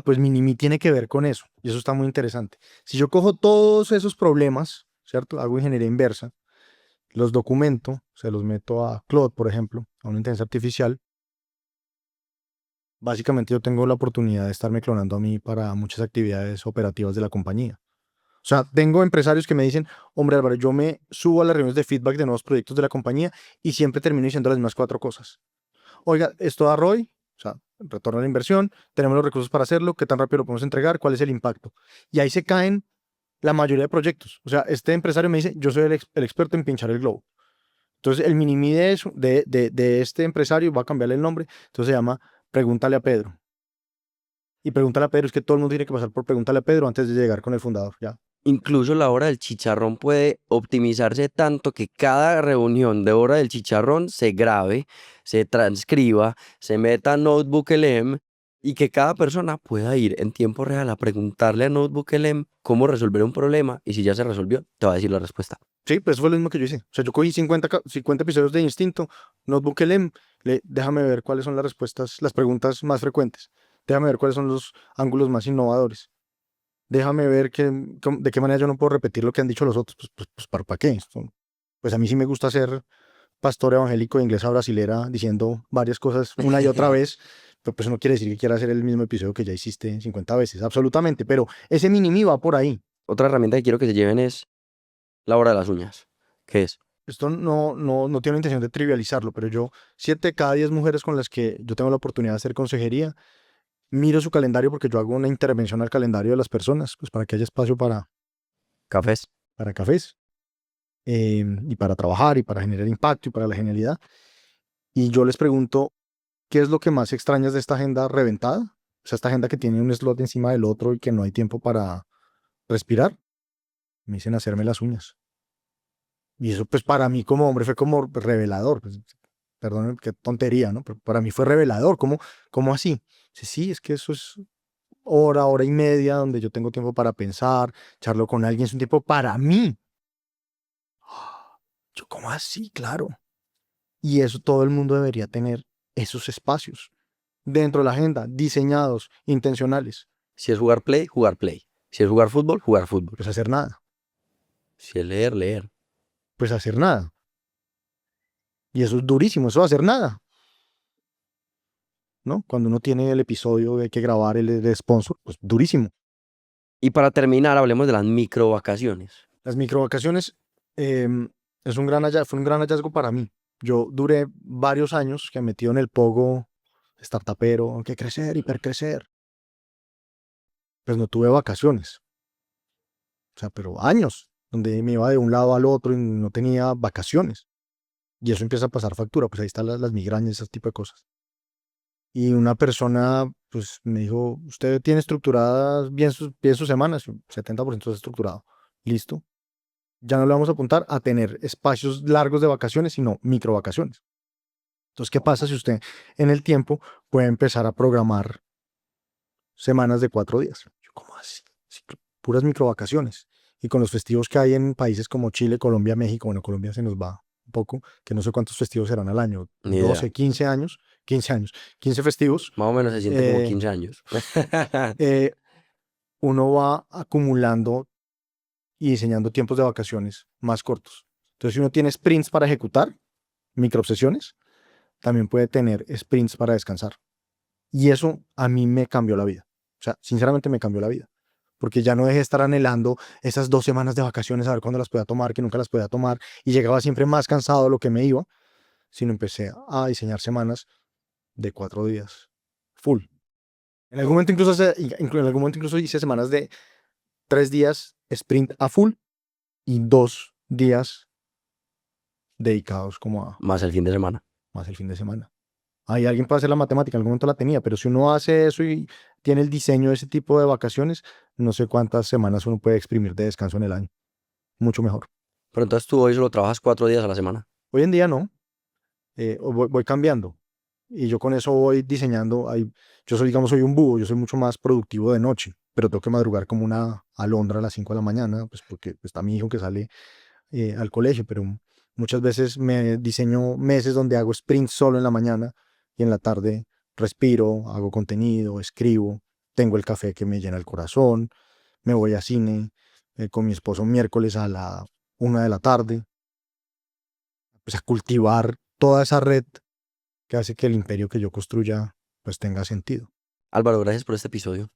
Pues Minimi tiene que ver con eso. Y eso está muy interesante. Si yo cojo todos esos problemas, ¿cierto? Hago ingeniería inversa, los documento, se los meto a Claude, por ejemplo, a una inteligencia artificial. Básicamente yo tengo la oportunidad de estarme clonando a mí para muchas actividades operativas de la compañía. O sea, tengo empresarios que me dicen, hombre Álvaro, yo me subo a las reuniones de feedback de nuevos proyectos de la compañía y siempre termino diciendo las mismas 4 cosas. Oiga, esto da ROI, o sea, retorno a la inversión, tenemos los recursos para hacerlo, qué tan rápido lo podemos entregar, cuál es el impacto. Y ahí se caen la mayoría de proyectos. O sea, este empresario me dice, yo soy el experto en pinchar el globo. Entonces, el mini de eso, de este empresario, va a cambiarle el nombre, entonces se llama Pregúntale a Pedro. Y Pregúntale a Pedro es que todo el mundo tiene que pasar por Pregúntale a Pedro antes de llegar con el fundador, ¿ya? Incluso la hora del chicharrón puede optimizarse tanto que cada reunión de hora del chicharrón se grabe, se transcriba, se meta a Notebook LM y que cada persona pueda ir en tiempo real a preguntarle a Notebook LM cómo resolver un problema y si ya se resolvió, te va a decir la respuesta. Sí, pues eso fue lo mismo que yo hice. O sea, yo cogí 50 episodios de Instinto, Notebook LM, déjame ver cuáles son las respuestas, las preguntas más frecuentes. Déjame ver cuáles son los ángulos más innovadores. Déjame ver de qué manera yo no puedo repetir lo que han dicho los otros. Pues ¿para qué? Pues a mí sí me gusta ser pastor evangélico de inglesa brasilera diciendo varias cosas una y otra vez, pero pues eso no quiere decir que quiera hacer el mismo episodio que ya hiciste 50 veces, absolutamente, pero ese mini va por ahí. Otra herramienta que quiero que se lleven es la hora de las uñas, que es esto no tiene la intención de trivializarlo, pero yo, 7 de cada 10 mujeres con las que yo tengo la oportunidad de hacer consejería, miro su calendario porque yo hago una intervención al calendario de las personas, pues para que haya espacio Cafés. para cafés, y para trabajar, y para generar impacto, y para la genialidad. Y yo les pregunto, ¿qué es lo que más extrañas de esta agenda reventada? O sea, esta agenda que tiene un slot encima del otro y que no hay tiempo para respirar. Me dicen hacerme las uñas. Y eso, pues para mí como hombre fue como revelador. Pues, perdón, qué tontería, ¿no? Pero para mí fue revelador. ¿Cómo así? Sí, sí, es que eso es hora y media donde yo tengo tiempo para pensar, charlo con alguien, es un tiempo para mí. Yo, ¿cómo así? Claro. Y eso todo el mundo debería tener esos espacios dentro de la agenda, diseñados, intencionales. Si es jugar play, jugar play. Si es jugar fútbol, jugar fútbol. Pues hacer nada, Si es leer, leer. pues hacer nada. Y eso es durísimo, eso es hacer nada, ¿no? Cuando uno tiene el episodio, hay que grabar el sponsor, pues durísimo. Y para terminar, hablemos de las micro vacaciones. Las microvacaciones fue un gran hallazgo para mí. Yo duré varios años que metido en el pogo startupero, que crecer, hipercrecer. Pues no tuve vacaciones. O sea, pero años, donde me iba de un lado al otro y no tenía vacaciones. Y eso empieza a pasar factura, pues ahí están las migrañas, ese tipo de cosas. Y una persona, pues me dijo, ¿usted tiene estructuradas bien sus semanas? 70% está estructurado. Listo. Ya no le vamos a apuntar a tener espacios largos de vacaciones, sino micro vacaciones. Entonces, ¿qué pasa si usted en el tiempo puede empezar a programar semanas de 4 días? Yo, ¿cómo así? Sí, puras micro vacaciones. Y con los festivos que hay en países como Chile, Colombia, México, bueno, Colombia se nos va un poco, que no sé cuántos festivos serán al año, Ni idea. 12, 15 años, 15 festivos. Más o menos se siente como eh, 15 años. eh, Uno va acumulando y diseñando tiempos de vacaciones más cortos. Entonces, si uno tiene sprints para ejecutar, microobsesiones, también puede tener sprints para descansar. Y eso a mí me cambió la vida. O sea, sinceramente me cambió la vida. Porque ya no dejé de estar anhelando esas 2 semanas de vacaciones, a ver cuándo las podía tomar, que nunca las podía tomar, y llegaba siempre más cansado de lo que me iba, sino empecé a diseñar semanas de 4 días, full. En algún momento incluso hice semanas de 3 días sprint a full y 2 días dedicados como a Más el fin de semana. más el fin de semana. Ahí alguien puede hacer la matemática, en algún momento la tenía, pero si uno hace eso y tiene el diseño de ese tipo de vacaciones, no sé cuántas semanas uno puede exprimir de descanso en el año. Mucho mejor. Pero entonces tú hoy solo trabajas 4 días a la semana. Hoy en día no, voy cambiando. Y yo con eso voy diseñando. Yo soy, digamos, soy un búho, yo soy mucho más productivo de noche, pero tengo que madrugar como una alondra a las 5 de la mañana, pues porque está mi hijo que sale al colegio, pero muchas veces me diseño meses donde hago sprints solo en la mañana y en la tarde respiro, hago contenido, escribo, tengo el café que me llena el corazón, me voy a cine con mi esposo miércoles a la 1 de la tarde, pues a cultivar toda esa red que hace que el imperio que yo construya pues tenga sentido. Álvaro, gracias por este episodio.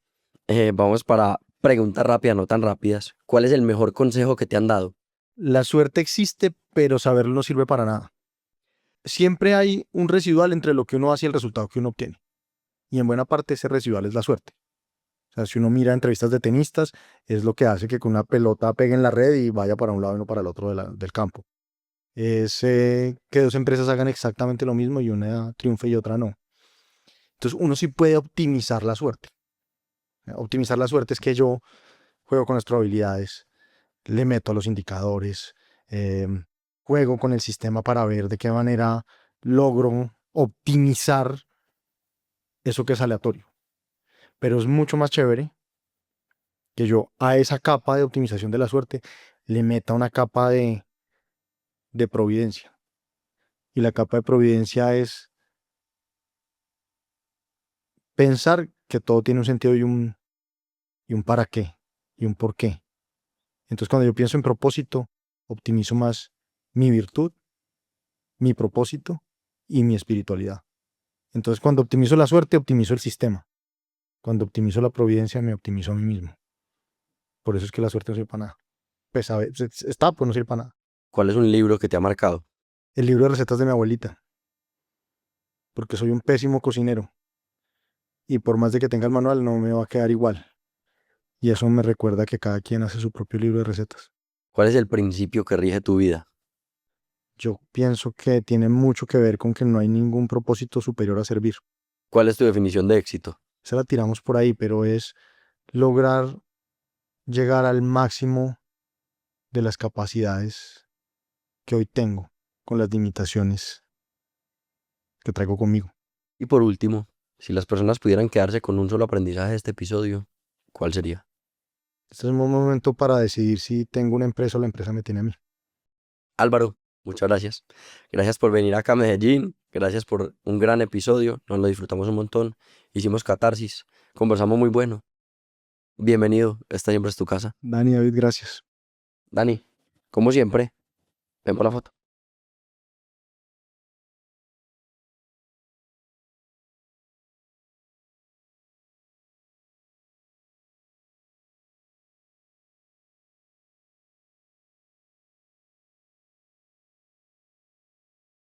Vamos para preguntas rápidas, no tan rápidas. ¿Cuál es el mejor consejo que te han dado? La suerte existe, pero saberlo no sirve para nada. Siempre hay un residual entre lo que uno hace y el resultado que uno obtiene. Y en buena parte ese residual es la suerte. O sea, si uno mira entrevistas de tenistas, es lo que hace que con una pelota pegue en la red y vaya para un lado y no para el otro del campo. Es que dos empresas hagan exactamente lo mismo y una triunfe y otra no. Entonces uno sí puede optimizar la suerte. Optimizar la suerte es que yo juego con las probabilidades, le meto a los indicadores, juego con el sistema para ver de qué manera logro optimizar eso que es aleatorio. Pero es mucho más chévere que yo a esa capa de optimización de la suerte le meta una capa de providencia. Y la capa de providencia es pensar que todo tiene un sentido y un para qué, y un por qué. Entonces cuando yo pienso en propósito, optimizo más mi virtud, mi propósito y mi espiritualidad. Entonces cuando optimizo la suerte, optimizo el sistema. Cuando optimizo la providencia, me optimizo a mí mismo. Por eso es que la suerte no sirve para nada. Pues a veces está, pues no sirve para nada. ¿Cuál es un libro que te ha marcado? El libro de recetas de mi abuelita, porque soy un pésimo cocinero y por más de que tenga el manual no me va a quedar igual. Y eso me recuerda que cada quien hace su propio libro de recetas. ¿Cuál es el principio que rige tu vida? Yo pienso que tiene mucho que ver con que no hay ningún propósito superior a servir. ¿Cuál es tu definición de éxito? Se la tiramos por ahí, pero es lograr llegar al máximo de las capacidades que hoy tengo, con las limitaciones que traigo conmigo. Y por último, si las personas pudieran quedarse con un solo aprendizaje de este episodio, ¿cuál sería? Este es un buen momento para decidir si tengo una empresa o la empresa me tiene a mí. Álvaro, muchas gracias. Gracias por venir acá a Medellín. Gracias por un gran episodio. Nos lo disfrutamos un montón. Hicimos catarsis. Conversamos muy bueno. Bienvenido. Esta siempre es tu casa. Dani, David, gracias. Dani, como siempre, ven por la foto.